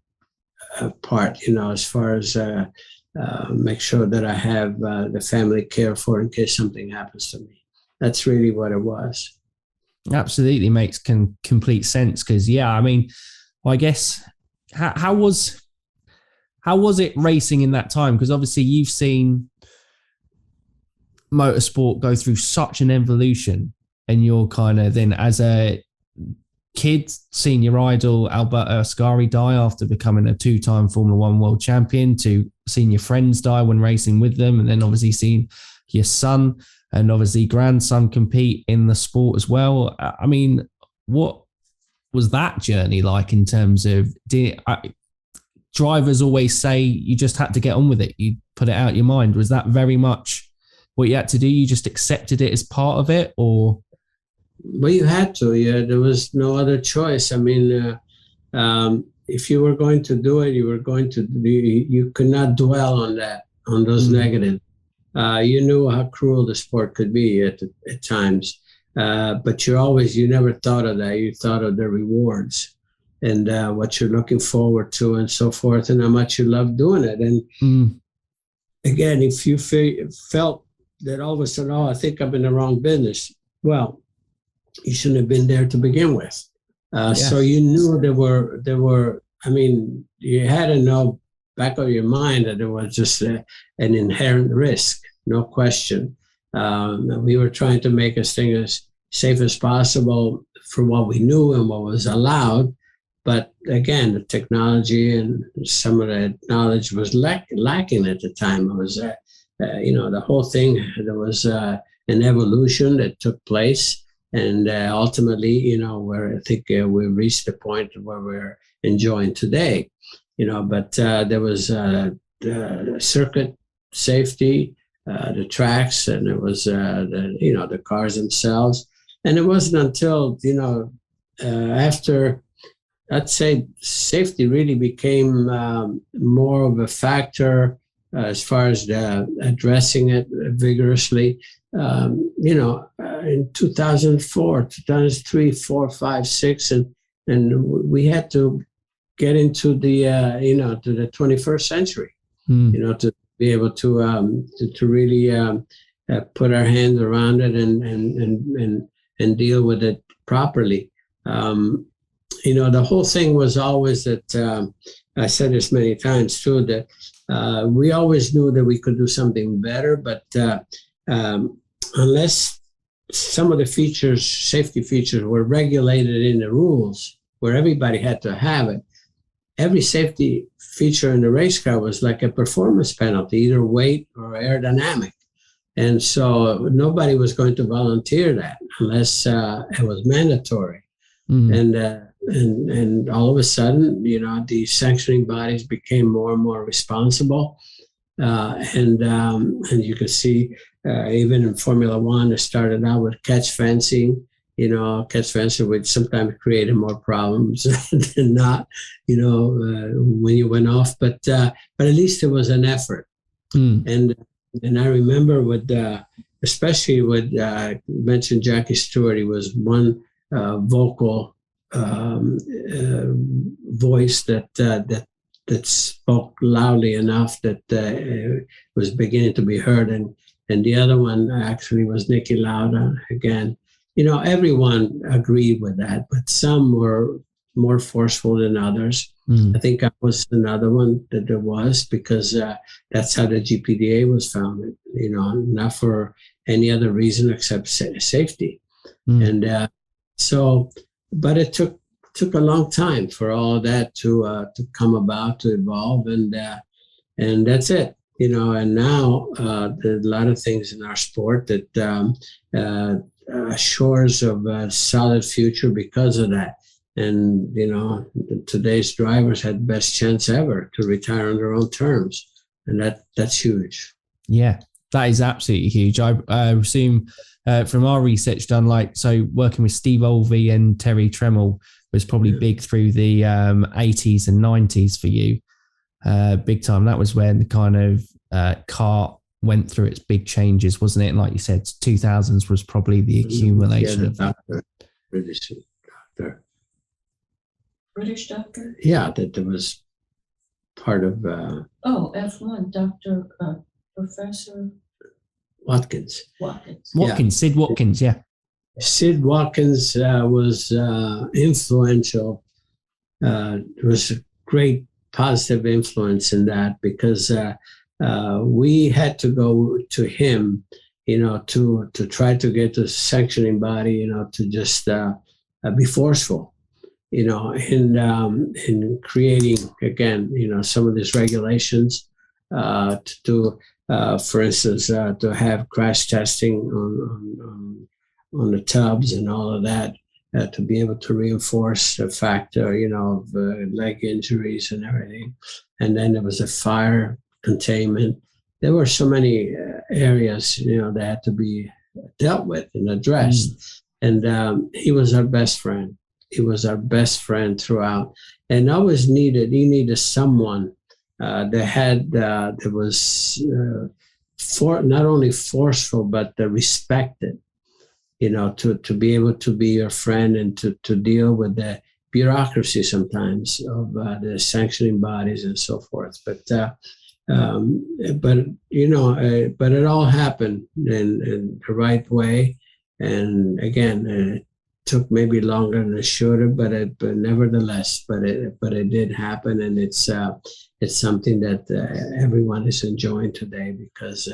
part, as far as make sure that I have the family care for in case something happens to me. That's really what it was. Absolutely makes complete sense. Because I guess how was it racing in that time? Because obviously you've seen motorsport go through such an evolution, and you're kind of then as a kid seeing your idol Alberto Ascari die after becoming a 2-time Formula One world champion, to seeing your friends die when racing with them, and then obviously seeing your son and obviously grandson compete in the sport as well. What was that journey like in terms of drivers always say you just had to get on with it, you put it out your mind? Was that very much what you had to do? You just accepted it as part of it, or? Well, you had to. Yeah, there was no other choice. if you were going to do it, you could not dwell on that, on those negatives. You knew how cruel the sport could be at times, but you never thought of that. You thought of the rewards and what you're looking forward to and so forth, and how much you love doing it. And again, if you felt that all of a sudden, I think I'm in the wrong business, well, you shouldn't have been there to begin with. So you knew there were, I mean, you had to know back of your mind that there was just an inherent risk, no question. We were trying to make this thing as safe as possible for what we knew and what was allowed. But again, the technology and some of the knowledge was lacking at the time. It was, the whole thing, there was an evolution that took place. And ultimately, where I think we reached the point where we're enjoying today, but there was the circuit safety, the tracks, and it was, the cars themselves. And it wasn't until, after, I'd say safety really became more of a factor as far as addressing it vigorously. In 2004, 2003, 4, 5, 6, and we had to get into the to the 21st century, to be able to really put our hands around it and deal with it properly. The whole thing was always that I said this many times too, that we always knew that we could do something better, but unless some of the features, safety features, were regulated in the rules where everybody had to have it, every safety feature in the race car was like a performance penalty, either weight or aerodynamic. And so nobody was going to volunteer that unless it was mandatory. And all of a sudden, the sanctioning bodies became more and more responsible. And you can see even in Formula One, it started out with catch fencing. Catch fencing would sometimes create more problems than not, when you went off. But at least it was an effort. And I remember especially with mentioned Jackie Stewart, he was one vocal voice that spoke loudly enough that was beginning to be heard. And the other one actually was Niki Lauda again. Everyone agreed with that, but some were more forceful than others. I think I was another one that there was, because that's how the GPDA was founded, not for any other reason except safety. And but it took a long time for all of that to come about, to evolve, and that's it. And now there's a lot of things in our sport that assures of a solid future because of that. And, today's drivers had the best chance ever to retire on their own terms. And that's huge. Yeah, that is absolutely huge. I assume from our research done, working with Steve Olvey and Terry Tremmell was probably big through the 80s and 90s for you. Big time. That was when the kind of kart went through its big changes, wasn't it? And like you said, 2000s was probably the accumulation of that. British doctor? Yeah, that was part of... F1, Dr. Professor... Watkins. Sid Watkins, yeah. Sid Watkins was influential. It was a great positive influence in that, because we had to go to him, to try to get the sanctioning body, to just be forceful, in creating, again, some of these regulations for instance, to have crash testing on the tubs and all of that, to be able to reinforce the factor, of leg injuries and everything. And then there was a fire containment. There were so many areas, that had to be dealt with and addressed. And he was our best friend. He was our best friend throughout. and always you needed someone that was not only forceful but respected, to be able to be your friend and to deal with the bureaucracy sometimes of the sanctioning bodies and so forth. But it all happened in the right way. And again, it took maybe longer than it should have, but nevertheless, it did happen, and it's something that everyone is enjoying today because,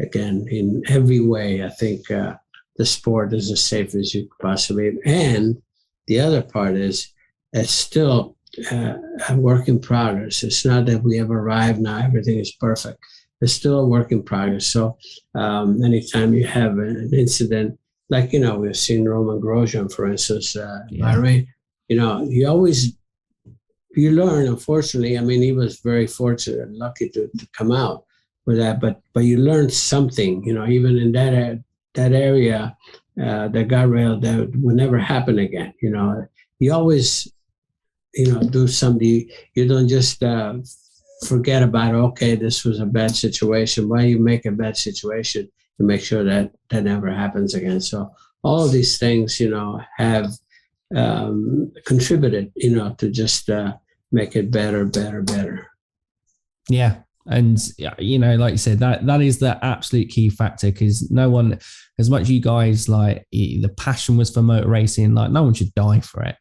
again, in every way, I think the sport is as safe as you could possibly. And the other part is it's still a work in progress. It's not that we have arrived now, everything is perfect. It's still a work in progress. So anytime you have an incident, like, we've seen Roman Grosjean, for instance, Bahrain, you learn, unfortunately. I mean, he was very fortunate and lucky to come out with that, but you learn something, even in that area, the guardrail, that would never happen again. You always, do something. You don't just forget about, okay, this was a bad situation. Why you make a bad situation? To make sure that never happens again. So all of these things, have contributed, to just make it better. Yeah. And, like you said, that is the absolute key factor, because no one, as much as you guys, like, the passion was for motor racing, like, no one should die for it.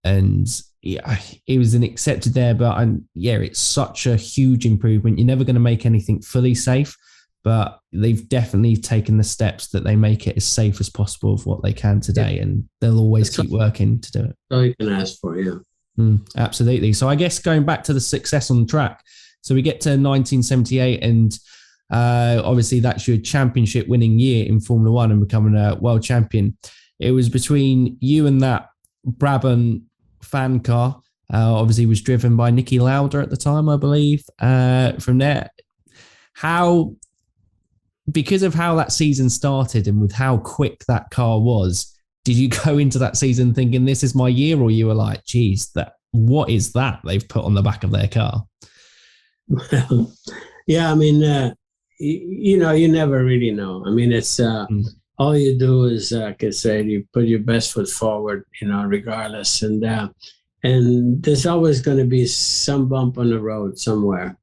And yeah, it was an accepted there, but it's such a huge improvement. You're never going to make anything fully safe, but they've definitely taken the steps that they make it as safe as possible of what they can today, and they'll always keep working to do it. All you can ask for, yeah. Absolutely. So I guess going back to the success on the track, so we get to 1978, and obviously that's your championship winning year in Formula One and becoming a world champion. It was between you and that Brabham fan car. Obviously was driven by Niki Lauda at the time, I believe. From there, because of how that season started and with how quick that car was, did you go into that season thinking this is my year, or you were like, geez, what is that they've put on the back of their car? Well, yeah, I mean, you never really know. I mean, it's all you do is, like I said, you put your best foot forward, regardless. And there's always going to be some bump on the road somewhere,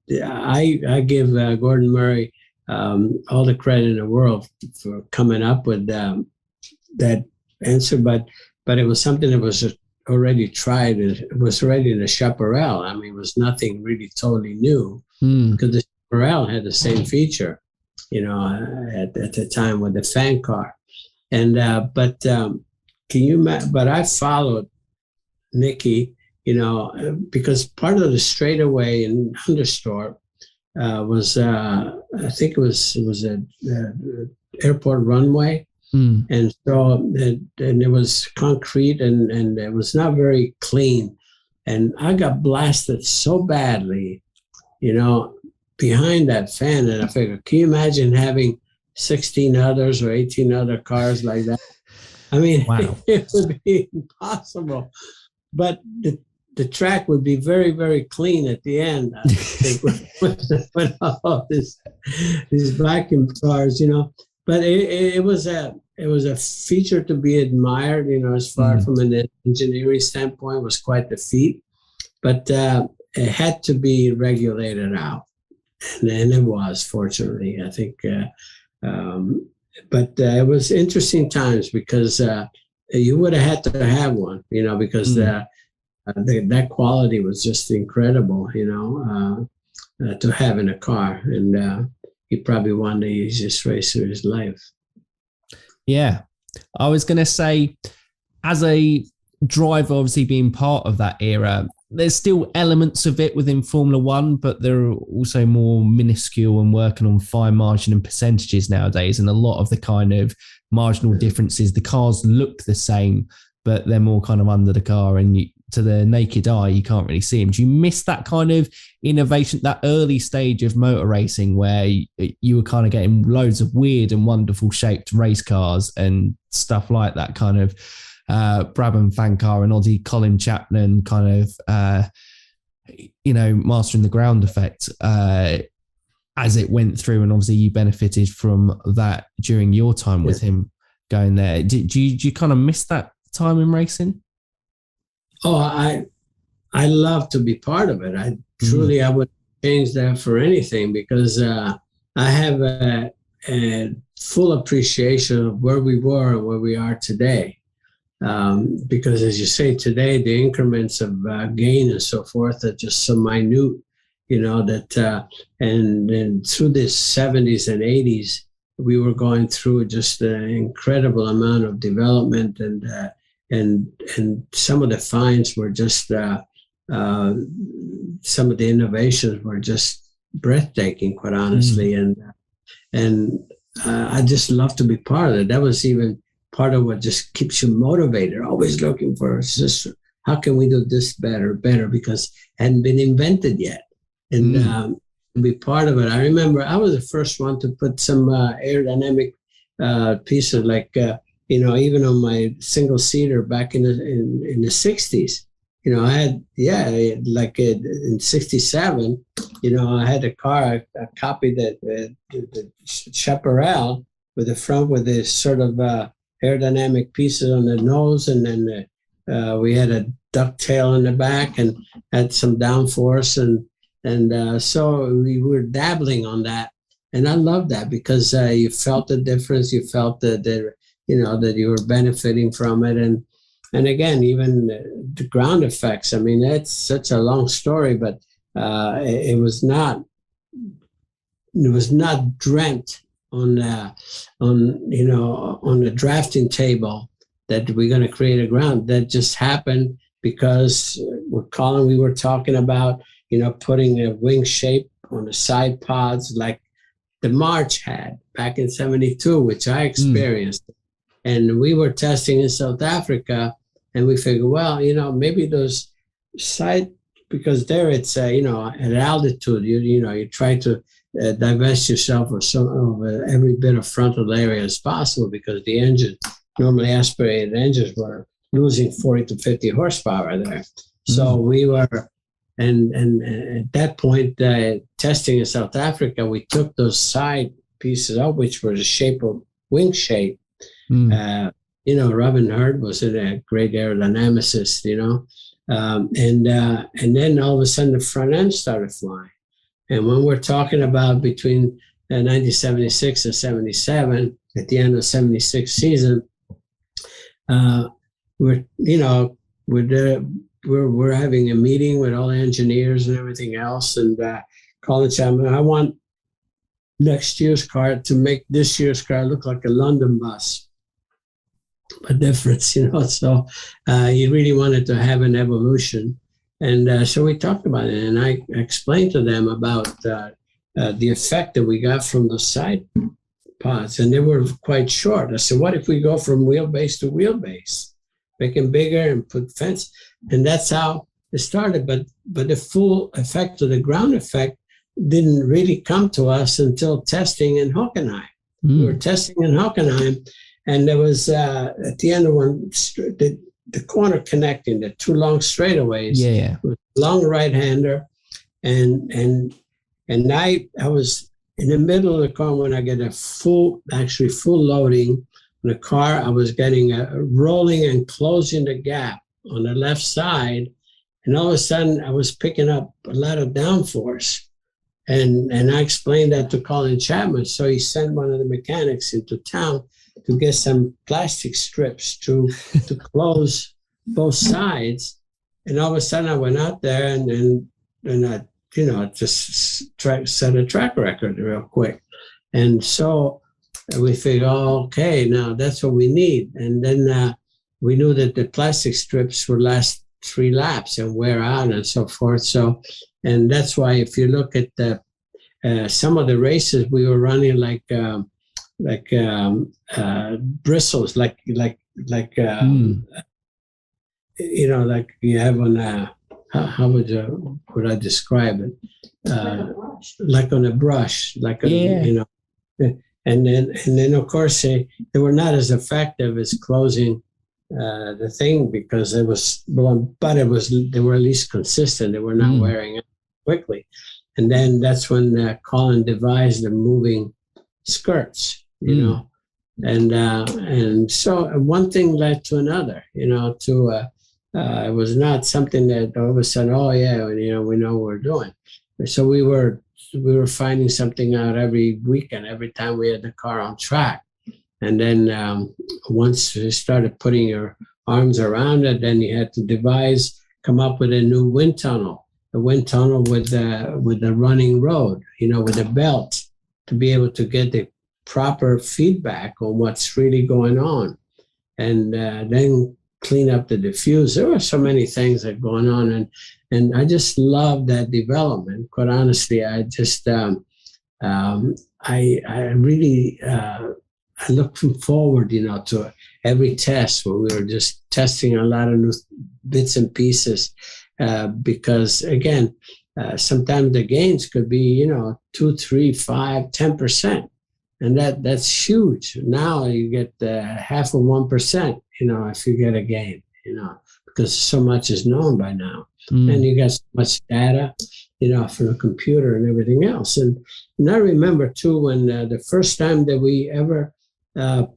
I give Gordon Murray all the credit in the world for coming up with that answer, but it was something that was already tried. It was already in the Chaparral. I mean, it was nothing really totally new because the Chaparral had the same feature, at the time with the fan car. And but I followed Niki, because part of the straightaway in Hunderstorp was, I think it was an airport runway. And so, and it was concrete and it was not very clean. And I got blasted so badly, behind that fan. And I figured, can you imagine having 16 others or 18 other cars like that? I mean, wow. It would be impossible. But the track would be very, very clean at the end, I think, with all these vacuum cars, But it was a feature to be admired, as far from an engineering standpoint, was quite the feat. But it had to be regulated out, and it was, fortunately, I think. But it was interesting times because you would have had to have one, because that quality was just incredible, to have in a car. And he probably won the easiest race of his life. Yeah. I was going to say, as a driver, obviously being part of that era, there's still elements of it within Formula One, but they're also more minuscule and working on fine margin and percentages nowadays. And a lot of the kind of marginal differences, the cars look the same, but they're more kind of under the car, and to the naked eye, you can't really see them. Do you miss that kind of innovation, that early stage of motor racing where you were kind of getting loads of weird and wonderful shaped race cars and stuff like that, kind of Brabham Fankar and Oddie Colin Chapman kind of, mastering the ground effect as it went through. And obviously you benefited from that during your time with him going there. Do you kind of miss that time in racing? Oh, I love to be part of it. I wouldn't change that for anything, because I have a full appreciation of where we were and where we are today. Because as you say, today, the increments of gain and so forth are just so minute, and then through the 70s and 80s, we were going through just an incredible amount of development, and some of the finds were just, some of the innovations were just breathtaking, quite honestly. And I just love to be part of it. That was even part of what just keeps you motivated, always looking for just how can we do this better, because it hadn't been invented yet. And be part of it. I remember I was the first one to put some aerodynamic pieces, like even on my single seater back in the 60s. I had like in '67. I had a car. I copied the Chaparral with the front with this sort of aerodynamic pieces on the nose, and then we had a ducktail in the back and had some downforce, and so we were dabbling on that, and I loved that because you felt the difference. You felt that you were benefiting from it, and again, even the ground effects. I mean, that's such a long story, but it was not dreamt on the drafting table that we're going to create a ground. That just happened because with Colin we were talking about putting a wing shape on the side pods like the March had back in '72, which I experienced. And we were testing in South Africa, and we figured, well, maybe those side, because there it's at altitude, you try to divest yourself of every bit of frontal area as possible, because the engine, normally aspirated engines, were losing 40 to 50 horsepower there. So we were, and at that point, testing in South Africa, we took those side pieces out, which were the shape of wing shape. Robin Hurd was a great aerodynamicist, and then all of a sudden the front end started flying. And when we're talking about between 1976 and 77, at the end of '76 season, we're having a meeting with all the engineers and everything else, and Colin Chapman, I want next year's car to make this year's car look like a London bus. A difference, so he really wanted to have an evolution. And so we talked about it, and I explained to them about the effect that we got from the side pods, and they were quite short. I said, what if we go from wheelbase to wheelbase, make them bigger and put fence? And that's how it started. But the full effect of the ground effect didn't really come to us until testing in Hockenheim. We were testing in Hockenheim, and there was at the end of one, the corner connecting the two long straightaways. With a long right-hander, and I was in the middle of the car when I get a full loading in the car. I was getting a rolling and closing the gap on the left side, and all of a sudden I was picking up a lot of downforce. And I explained that to Colin Chapman, so he sent one of the mechanics into town to get some plastic strips to close both sides. And all of a sudden I went out there and I just set a track record real quick. And so we figured, okay, now that's what we need. And then we knew that the plastic strips would last 3 laps and wear out and so forth. So, and that's why if you look at some of the races, we were running like bristles, like like you have on how would I describe it? Like on a brush, and then of course they were not as effective as closing the thing because it was, but it was, they were at least consistent. They were not wearing out quickly. And then that's when Colin devised the moving skirts, you know, and so one thing led to another, you know, it was not something that all of a sudden, oh yeah, you know, we know what we're doing. So we were finding something out every weekend, every time we had the car on track. And then once you started putting your arms around it, then you had to come up with a new wind tunnel, a wind tunnel with the running road, you know, with a belt to be able to get the proper feedback on what's really going on. And then clean up the diffuse. There were so many things that were going on. And I just love that development. Quite honestly, I just, I really, I look forward, you know, to every test where we were just testing a lot of new bits and pieces because, again, sometimes the gains could be, you know, 2, 3, 5, 10%. And that's huge. Now you get half of 1%, you know, if you get a gain, you know, because so much is known by now. And you got so much data, you know, from the computer and everything else. And I remember, too, when the first time that we ever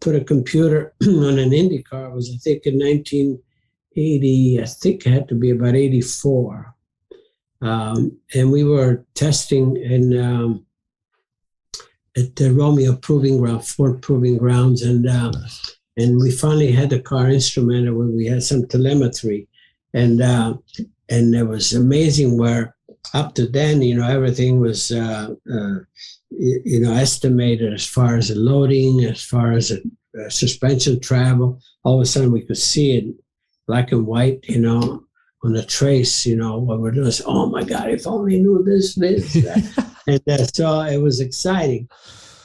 put a computer on an Indy car was, I think, in 1980, I think it had to be about 84. And we were testing at the Romeo Proving Ground, Ford Proving Grounds, and we finally had the car instrumented when we had some telemetry, and it was amazing where up to then, you know, everything was you know, estimated as far as the loading, as far as the suspension travel. All of a sudden we could see it black and white, you know, on the trace, you know, what we're doing. Oh my God, if only knew this, that. And so it was exciting.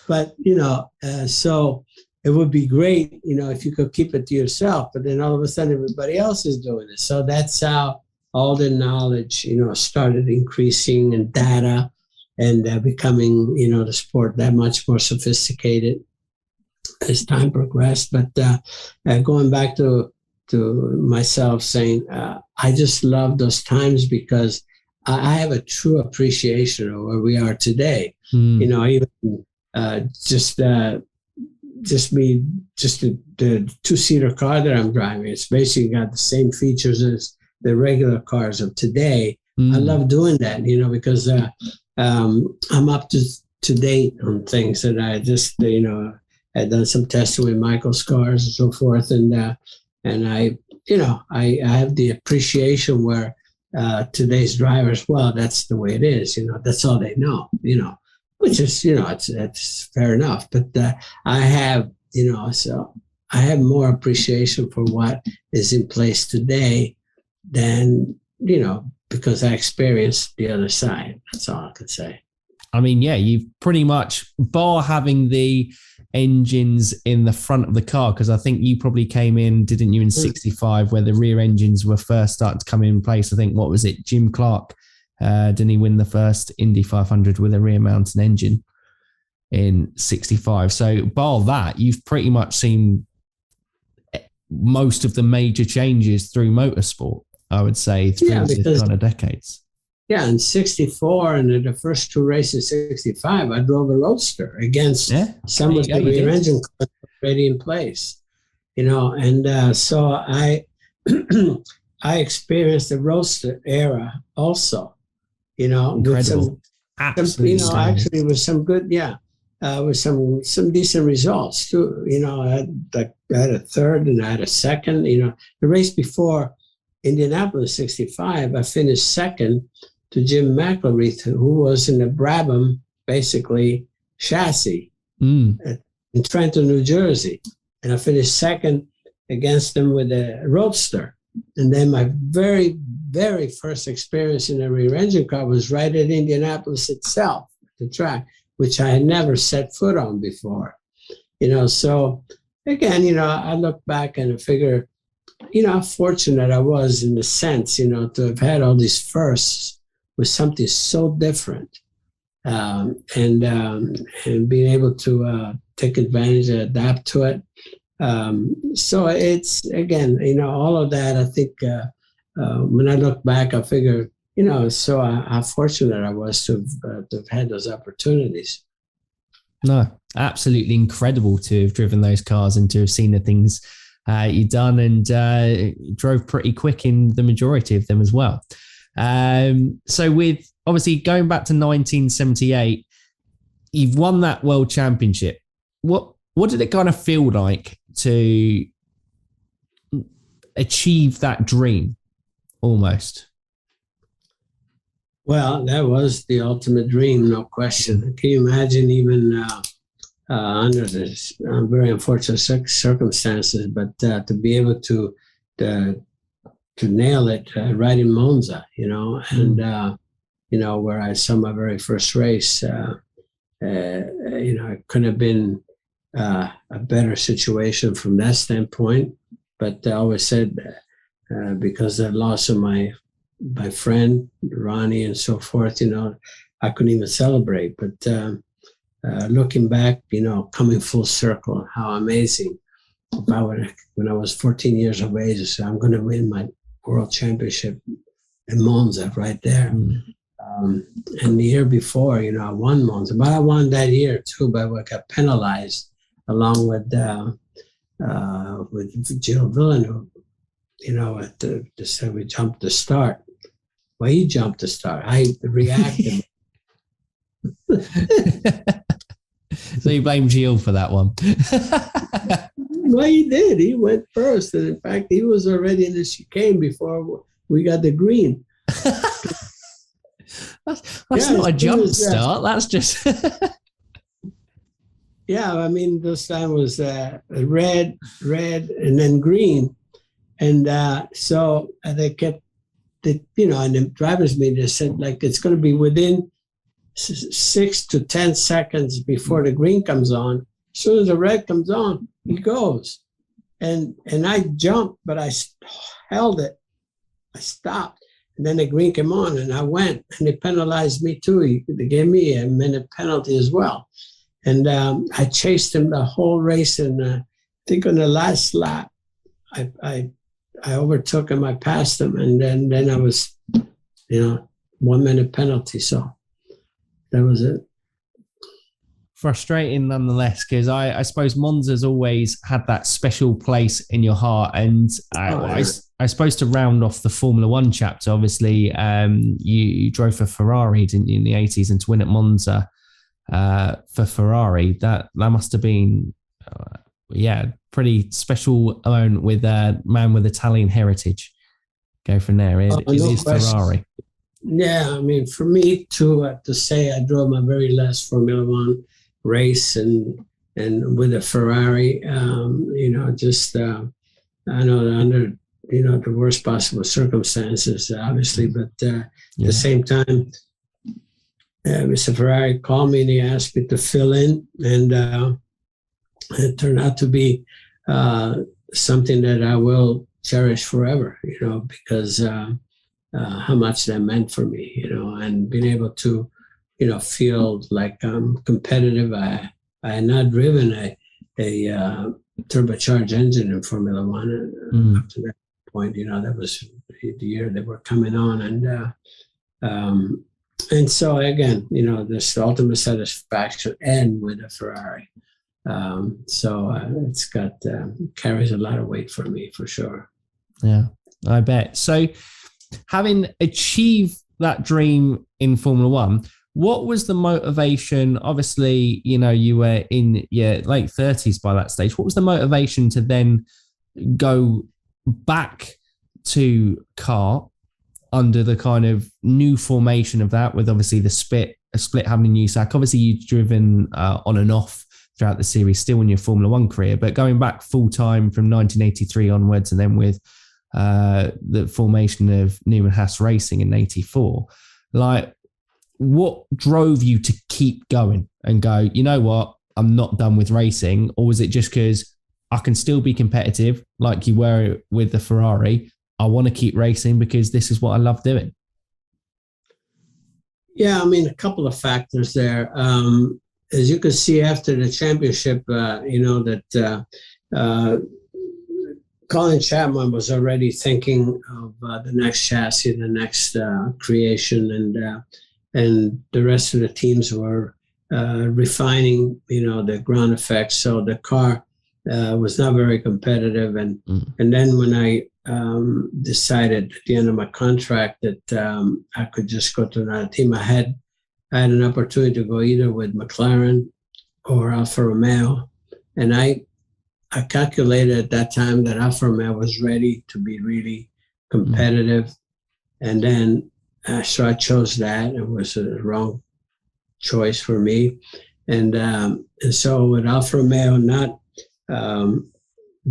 But, you know, so it would be great, you know, if you could keep it to yourself, but then all of a sudden everybody else is doing it. So that's how all the knowledge, you know, started increasing and data and becoming, you know, the sport that much more sophisticated as time progressed. But going back to myself saying, I just love those times because I have a true appreciation of where we are today. You know, even just the two-seater car that I'm driving. It's basically got the same features as the regular cars of today. I love doing that, you know, because I'm up to date on things that I just, you know, had done some testing with Michael's cars and so forth, and I, you know, I have the appreciation where today's drivers, well, that's the way it is, you know, that's all they know, you know, which is, you know, it's fair enough. But I have, you know, so I have more appreciation for what is in place today than, you know, because I experienced the other side. That's all I could say. I mean, yeah, you've pretty much, bar having the engines in the front of the car, because I think you probably came in, didn't you, in 65, where the rear engines were first starting to come in place. I think, what was it, Jim Clark, didn't he win the first Indy 500 with a rear mountain engine in 65? So bar that, you've pretty much seen most of the major changes through motorsport, I would say, through this kind of decades. Yeah, in 64 and in the first two races, 65, I drove a Roadster against some of the rear engine cars already in place, you know, and so I I experienced the Roadster era also, you know. Incredible. You know, actually with some good, with some decent results too. You know, I had a third and I had a second. You know, the race before Indianapolis 65, I finished second to Jim McElreath, who was in the Brabham, basically, chassis in Trenton, New Jersey. And I finished second against him with a Roadster. And then my very, very first experience in a rear engine car was right at Indianapolis itself, the track, which I had never set foot on before. You know, so again, you know, I look back and I figure, you know, how fortunate I was in the sense, you know, to have had all these firsts with something so different, and being able to take advantage and adapt to it. So it's, again, all of that. I think when I look back, I figure, so how fortunate I was to have had those opportunities. No, absolutely incredible to have driven those cars and to have seen the things you've done, and drove pretty quick in the majority of them as well. So with obviously going back to 1978, you've won that world championship. What did it kind of feel like to achieve that dream almost? Well, that was the ultimate dream, no question. Can you imagine, even under this very unfortunate circumstances, but to be able to nail it right in Monza, and where I saw my very first race, it couldn't have been a better situation from that standpoint. But I always said, because the loss of my friend Ronnie and so forth, I couldn't even celebrate. But looking back, coming full circle, how amazing! When I was 14 years of age, I said, I'm going to win my world championship in Monza right there. And the year before, I won Monza, but I won that year too, but I got penalized along with Gio Villeneuve. We jumped the start. Well, he jumped the start. I reacted. So you blame Gio for that one? Well, he did. He went first. And in fact, he was already in the chicane before we got the green. That's not a jump start. That's just... Yeah, I mean, this time was red, and then green. And so they kept, and the driver's meter said, like, it's going to be within 6 to 10 seconds before the green comes on. As soon as the red comes on, he goes. And I jumped, but I held it. I stopped. And then the green came on, and I went. And they penalized me, too. They gave me a minute penalty as well. And I chased him the whole race. And I think on the last lap, I overtook him. I passed him. And then I was, 1 minute penalty. So that was it. Frustrating nonetheless, because I suppose Monza's always had that special place in your heart. And I suppose to round off the Formula One chapter, obviously, you drove for Ferrari, didn't you, in the 80s, and to win at Monza for Ferrari, that must have been, pretty special moment with a man with Italian heritage. Go from there. It is Ferrari. Yeah, I mean, for me to say I drove my very last Formula One race and with a Ferrari, I know under the worst possible circumstances, obviously, but at the same time, Mr. Ferrari called me and he asked me to fill in, and it turned out to be something that I will cherish forever, because how much that meant for me, and being able to, feel like I'm competitive. I had not driven a turbocharged engine in Formula One up to that point. That was the year they were coming on, and so again, this ultimate satisfaction and with a Ferrari. So it's got carries a lot of weight for me, for sure. Yeah, I bet. So having achieved that dream in Formula One, what was the motivation? Obviously, you were in your late 30s by that stage. What was the motivation to then go back to kart under the kind of new formation of that, with obviously a split happening in USAC? Obviously, you've driven on and off throughout the series, still in your Formula One career, but going back full time from 1983 onwards, and then with the formation of Newman Haas Racing in '84, like, what drove you to keep going and go, you know what, I'm not done with racing? Or was it just because I can still be competitive like you were with the Ferrari? I want to keep racing because this is what I love doing. Yeah, I mean, a couple of factors there. As you can see after the championship, that uh, Colin Chapman was already thinking of the next chassis, the next creation, and the rest of the teams were refining, the ground effects. So the car was not very competitive. And then when I decided at the end of my contract that I could just go to another team, I had an opportunity to go either with McLaren or Alfa Romeo, and I calculated at that time that Alfa Romeo was ready to be really competitive, and then so I chose that. It was a wrong choice for me, and so with Alfa Romeo not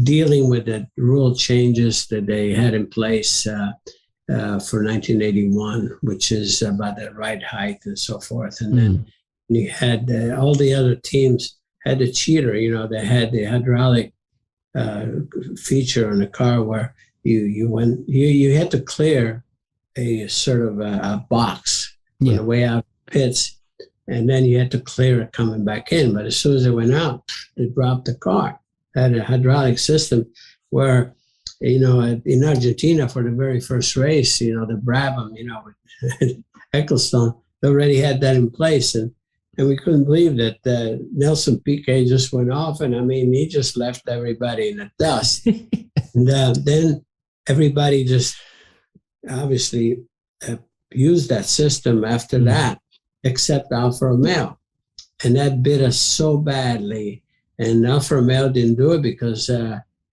dealing with the rule changes that they had in place for 1981, which is about the ride height and so forth, and then you had all the other teams had the cheater. They had the hydraulic feature on the car where you had to clear a sort of a box on the way out of the pits, and then you had to clear it coming back in. But as soon as it went out, they dropped the car. Had a hydraulic system where, in Argentina for the very first race, the Brabham, with Ecclestone, they already had that in place, and we couldn't believe that Nelson Piquet just went off, and he just left everybody in the dust. And then everybody just obviously used that system after that, except Alfa Romeo. And that bit us so badly. And Alfa Romeo didn't do it because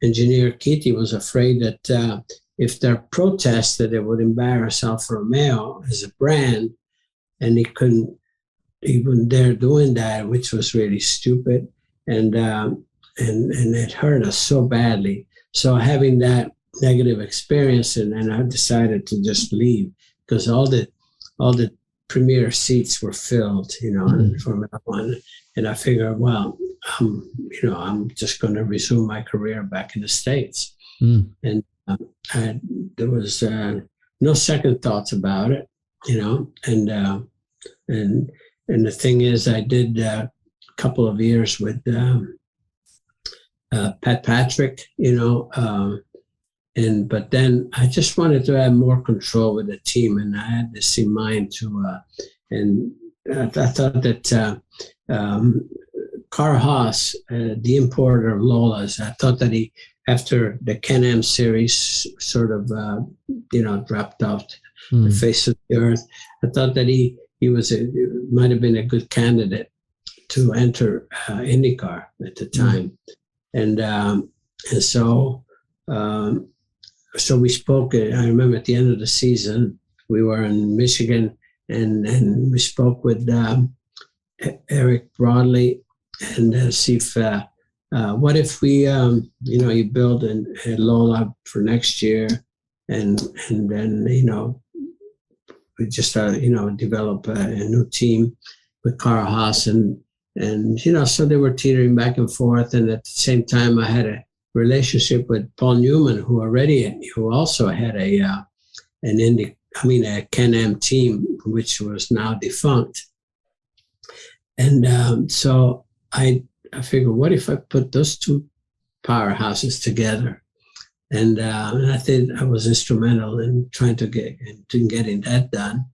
engineer Kitty was afraid that if there protested, it would embarrass Alfa Romeo as a brand, and he wouldn't dare doing that, which was really stupid, and it hurt us so badly. So having that negative experience, and then I decided to just leave because all the premier seats were filled, from that one, and I figured, well, I'm just going to resume my career back in the States, and there was no second thoughts about it, and the thing is, I did a couple of years with Pat Patrick, but then I just wanted to have more control with the team, and I had this in mind and I thought that Carl Haas, the importer of Lola's, I thought that he, after the Can-Am series sort of, dropped off the face of the earth, I thought that he might have been a good candidate to enter IndyCar at the time. And so we spoke. I remember at the end of the season, we were in Michigan, and we spoke with Eric Broadley and see if what if we you build a Lola for next year, and then we just develop a new team with Carl Haas, and so they were teetering back and forth, and at the same time I had a relationship with Paul Newman, who also had a Can-Am team, which was now defunct. And so I figured, what if I put those two powerhouses together? And I think I was instrumental in trying to getting that done.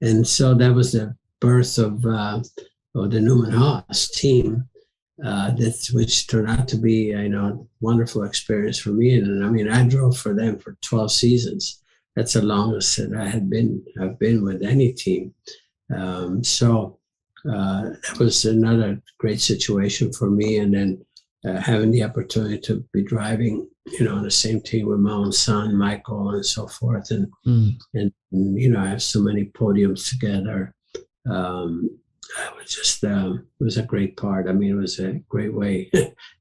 And so that was the birth of the Newman Haas team, which turned out to be a wonderful experience for me. And I drove for them for 12 seasons. That's the longest that I've been with any team. So that was another great situation for me. And then having the opportunity to be driving, on the same team with my own son, Michael, and so forth. And I have so many podiums together. It was a great part. It was a great way,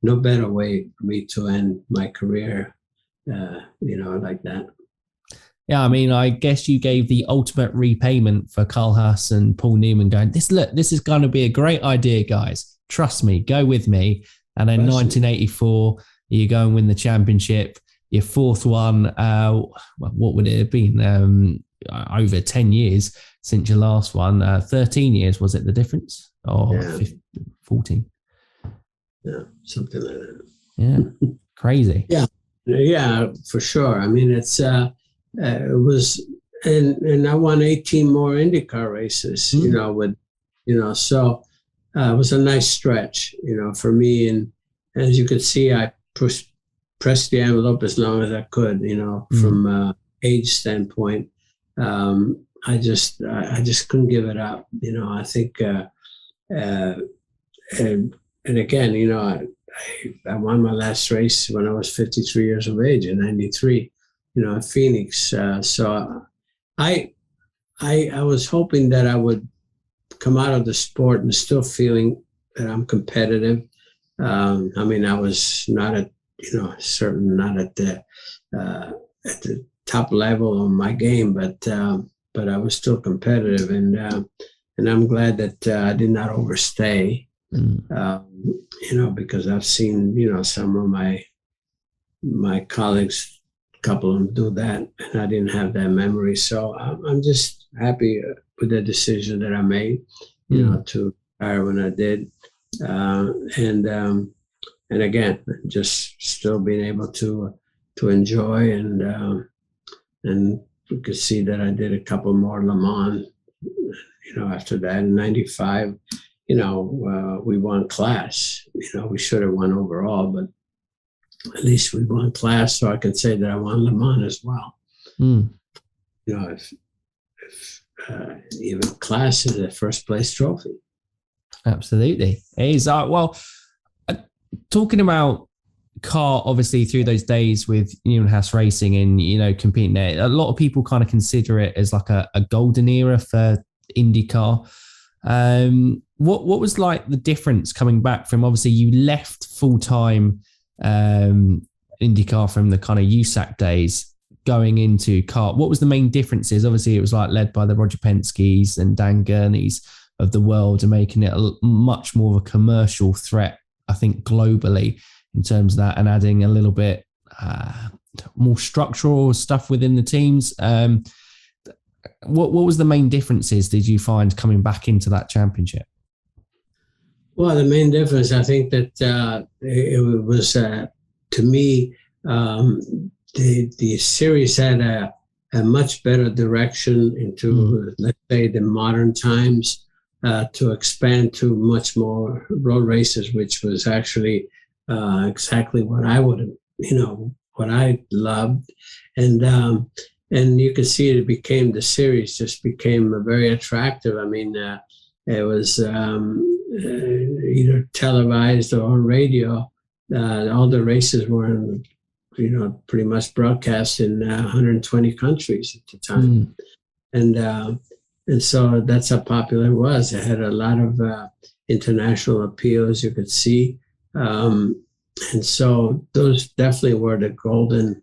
no better way for me to end my career, like that. Yeah, I guess you gave the ultimate repayment for Carl Haas and Paul Newman going, this is going to be a great idea, guys. Trust me, go with me. And then 1984, you go and win the championship, your fourth one. What would it have been? Over 10 years since your last one. 13 years, was it the difference? Or 14? Yeah, something like that. Yeah, crazy. Yeah, for sure. I mean, it was, and I won 18 more IndyCar races, so it was a nice stretch, for me. And as you could see, I pressed the envelope as long as I could, from age standpoint. I just couldn't give it up. I think, and again, I won my last race when I was 53 years of age in '93, at Phoenix. So I was hoping that I would come out of the sport and still feeling that I'm competitive. I mean, I was not at, certainly not at the top level of my game, but I was still competitive, and I'm glad that I did not overstay. Because I've seen, some of my colleagues, a couple of them do that, and I didn't have that memory. So I'm just happy with the decision that I made, to retire when I did. And again, just still being able to enjoy, and we could see that I did a couple more Le Mans, after that in '95. We won class. We should have won overall, but at least we won class, so I can say that I won Le Mans as well. If even class is a first place trophy. Absolutely. It is. Talking about car, obviously through those days with Haas Racing and, competing there, a lot of people kind of consider it as like a golden era for IndyCar. What was like the difference coming back from, obviously you left full-time IndyCar from the kind of USAC days going into kart? What was the main differences? Obviously it was like led by the Roger Penske's and Dan Gurney's of the world, and making it a much more of a commercial threat, I think, globally in terms of that, and adding a little bit more structural stuff within the teams. What was the main differences did you find coming back into that championship? Well, the main difference, I think that it was, to me, the series had a much better direction into, let's say, the modern times, to expand to much more road races, which was actually exactly what I would have, what I loved. And you could see the series just became very attractive. I mean, it was either televised or on radio. All the races were, pretty much broadcast in 120 countries at the time. And so that's how popular it was. It had a lot of international appeal, as you could see. And so those definitely were the golden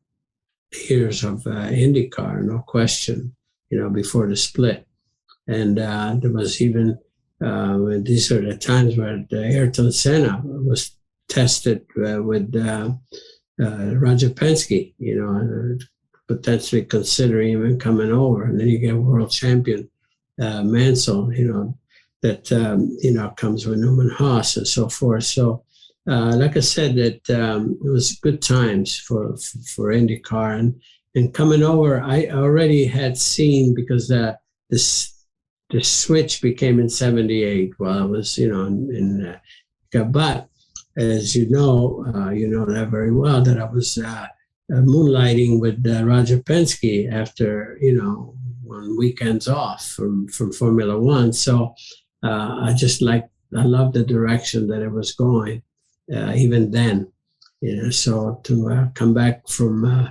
years of IndyCar, no question, before the split. And there was even, these are the times where Ayrton Senna was tested with Roger Penske, potentially considering even coming over. And then you get world champion Mansell, that, comes with Newman Haas and so forth. So, like I said, that it was good times for IndyCar, and coming over, I already had seen, because the switch became in '78 while I was, in but as you know that very well, that I was moonlighting with Roger Penske after, on weekends off from Formula One. So I love the direction that it was going. Even then, so to come back from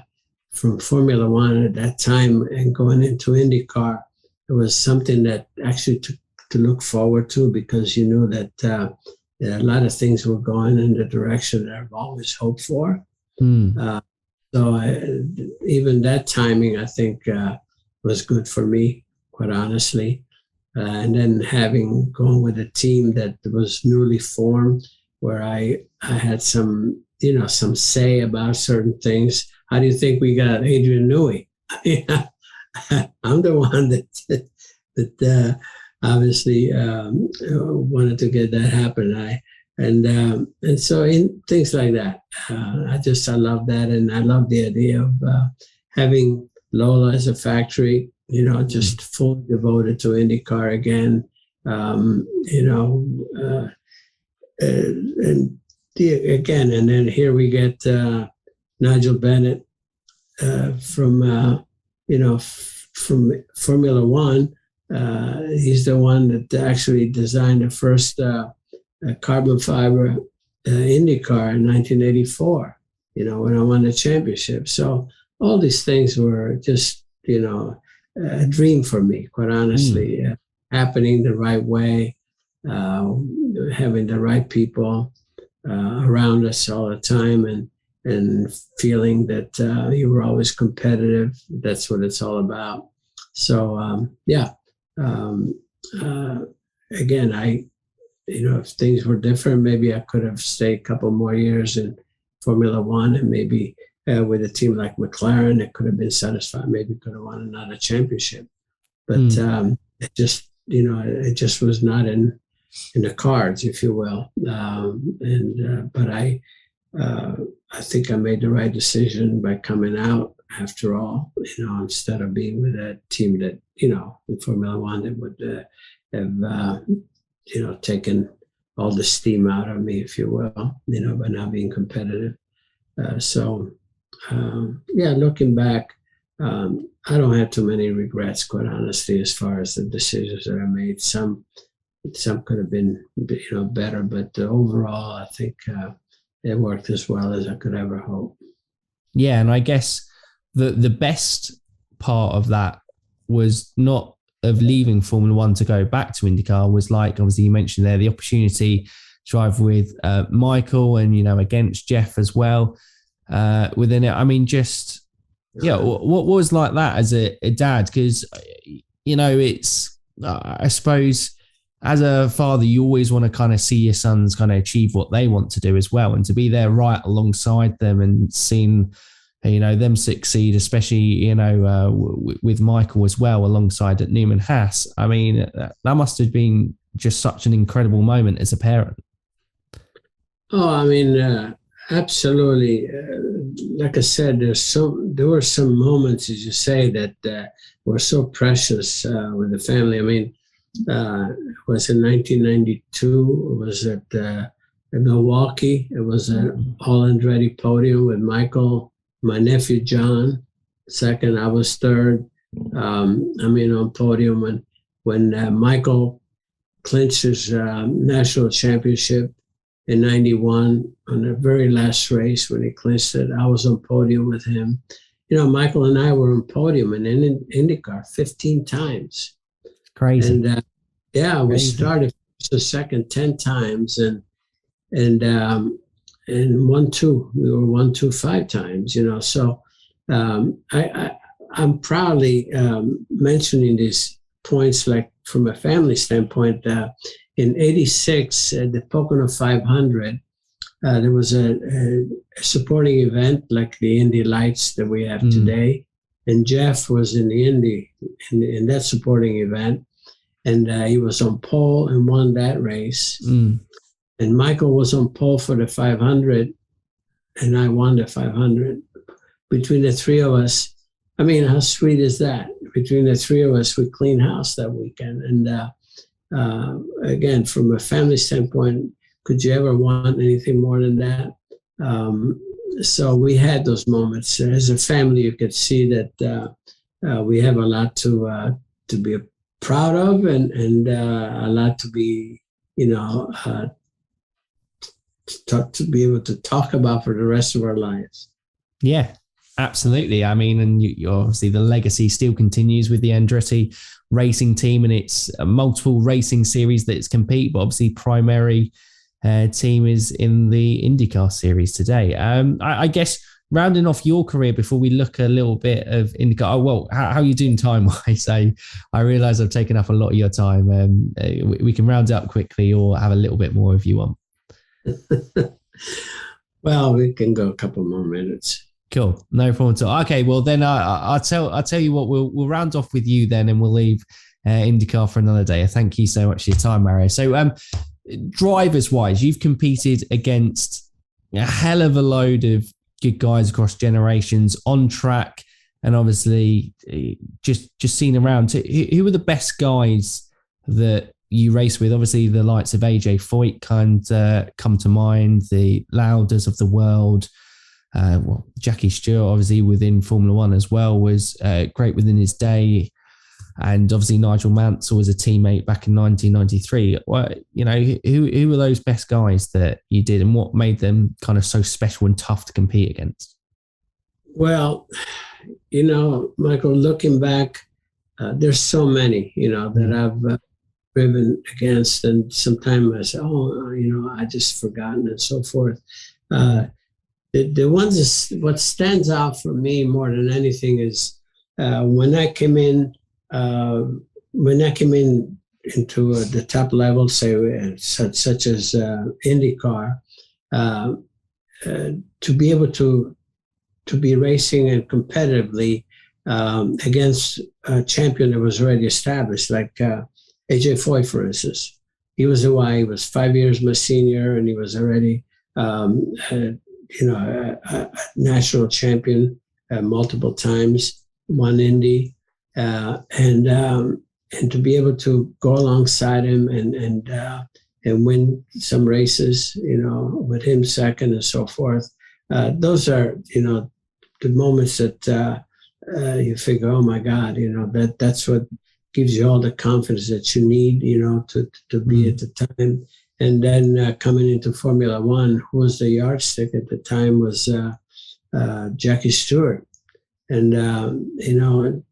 Formula One at that time and going into IndyCar, it was something that actually to look forward to, because you knew that a lot of things were going in the direction that I've always hoped for. So even that timing, I think, was good for me, quite honestly. And then gone with a team that was newly formed, where I had some say about certain things. How do you think we got Adrian Newey? I'm the one that obviously wanted to get that happen. And so in things like that, I love that, and I love the idea of having Lola as a factory, just fully devoted to IndyCar again. And then here we get Nigel Bennett from Formula One. He's the one that actually designed the first carbon fiber IndyCar in 1984, when I won the championship. So all these things were just, a dream for me, quite honestly, happening the right way, having the right people around us all the time, and feeling that you were always competitive. That's what it's all about. So, again, if things were different, maybe I could have stayed a couple more years in Formula One, and maybe with a team like McLaren, it could have been satisfied. Maybe could have won another championship, but it just was not in the cards, if you will. But I think I made the right decision by coming out. After all, instead of being with a team that in Formula One that would have taken all the steam out of me, if you will, by not being competitive. Looking back, I don't have too many regrets, quite honestly, as far as the decisions that I made. Some could have been, better, but overall, I think it worked as well as I could ever hope. Yeah, and I guess the best part of that was not of leaving Formula One to go back to IndyCar, was like, obviously you mentioned there, the opportunity to drive with Michael and, against Jeff as well within it. I mean, just, what was like that as a dad? Because, it's, I suppose, as a father, you always want to kind of see your sons kind of achieve what they want to do as well. And to be there right alongside them and seeing, them succeed, especially, with Michael as well, alongside at Newman Haas. I mean, that must have been just such an incredible moment as a parent. Oh, I mean, absolutely. Like I said, there were some moments, as you say, that were so precious with the family. I mean, it was in 1992. It was at Milwaukee. It was an all-Andretti podium with Michael, my nephew John, second. I was third. On podium when Michael clinched his national championship in 91 on the very last race when he clinched it. I was on podium with him. Michael and I were on podium in IndyCar 15 times. It's crazy. And we started the second 10 times and 1-2. We were 1-2 5 times, So I'm proudly mentioning these points, like from a family standpoint. In '86, at the Pocono 500, there was a supporting event like the Indy Lights that we have today, and Jeff was in the Indy in that supporting event, and he was on pole and won that race. And Michael was on pole for the 500, and I won the 500. Between the three of us, I mean, how sweet is that? Between the three of us, we cleaned house that weekend. And again, from a family standpoint, could you ever want anything more than that? So we had those moments. As a family, you could see that we have a lot to be proud of and a lot to be, to be able to talk about for the rest of our lives. Yeah, absolutely. I mean, and you obviously the legacy still continues with the Andretti racing team, and it's a multiple racing series that it's compete, but obviously primary team is in the IndyCar series today. I guess rounding off your career before we look a little bit of IndyCar. Oh, well, how are you doing time-wise? I realise I've taken up a lot of your time. We can round it up quickly or have a little bit more if you want. Well, we can go a couple more minutes. Cool, no problem at all. Okay, well then I'll tell you what, we'll round off with you then, and we'll leave IndyCar for another day. Thank you so much for your time, Mario. So drivers wise, you've competed against a hell of a load of good guys across generations on track, and obviously just seen around. Who are the best guys that you race with? Obviously, the likes of AJ Foyt come to mind, the Lauders of the world. Jackie Stewart, obviously within Formula One as well, was great within his day. And obviously Nigel Mansell was a teammate back in 1993. Who were those best guys that you did, and what made them kind of so special and tough to compete against? Well, Michael, looking back, there's so many, that I've driven against, and sometimes I say, I just forgotten and so forth. The ones what stands out for me more than anything is when I came in into the top level, say such as IndyCar, to be able to be racing and competitively against a champion that was already established, like AJ Foyt, for instance. He was he was 5 years my senior, and he was already a national champion multiple times, won Indy, and to be able to go alongside him and win some races, with him second and so forth. Those are, the moments that you figure, oh my God, that's what gives you all the confidence that you need, to be at the time. And then coming into Formula One, who was the yardstick at the time was Jackie Stewart. And, in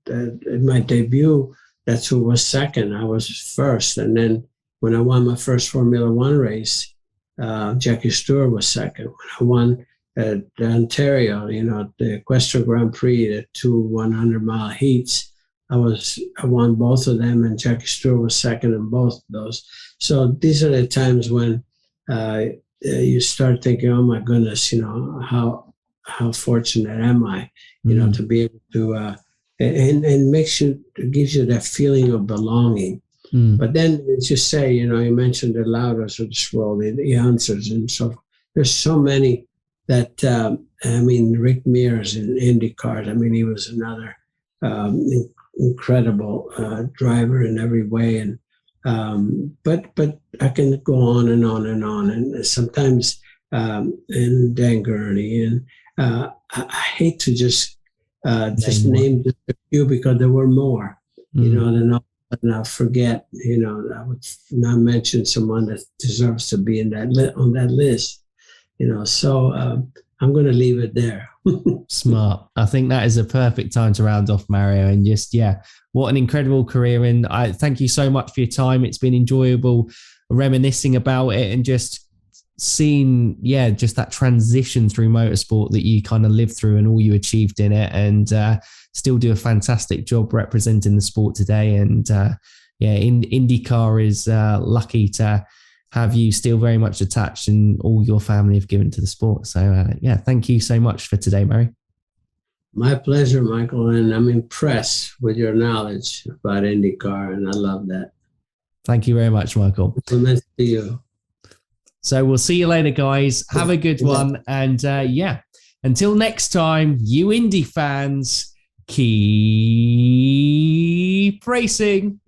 my debut, that's who was second. I was first. And then when I won my first Formula One race, Jackie Stewart was second. When I won at Ontario, the Equestrian Grand Prix, the two 100-mile heats, I won both of them, and Jackie Stewart was second in both of those. So these are the times when you start thinking, oh my goodness, how fortunate am I, to be able to, and it gives you that feeling of belonging. But then, as you say, you mentioned the Lauders of this world, the Jansers, and so there's so many that, Rick Mears in IndyCar, he was another incredible driver in every way. And but I can go on and on and on. And sometimes in Dan Gurney, and I hate to just name just a few, because there were more, and I'll forget, I would not mention someone that deserves to be in on that list, so I'm going to leave it there. Smart. I think that is a perfect time to round off, Mario, and just, what an incredible career. And I thank you so much for your time. It's been enjoyable reminiscing about it and just seeing, just that transition through motorsport that you kind of lived through and all you achieved in it, and still do a fantastic job representing the sport today. And IndyCar is lucky to have you still very much attached, and all your family have given to the sport. So thank you so much for today, Mario. My pleasure, Michael, and I'm impressed with your knowledge about IndyCar, and I love that. Thank you very much, Michael. Compliments to you. So we'll see you later, guys. Have a good one. And until next time, you Indy fans, keep racing.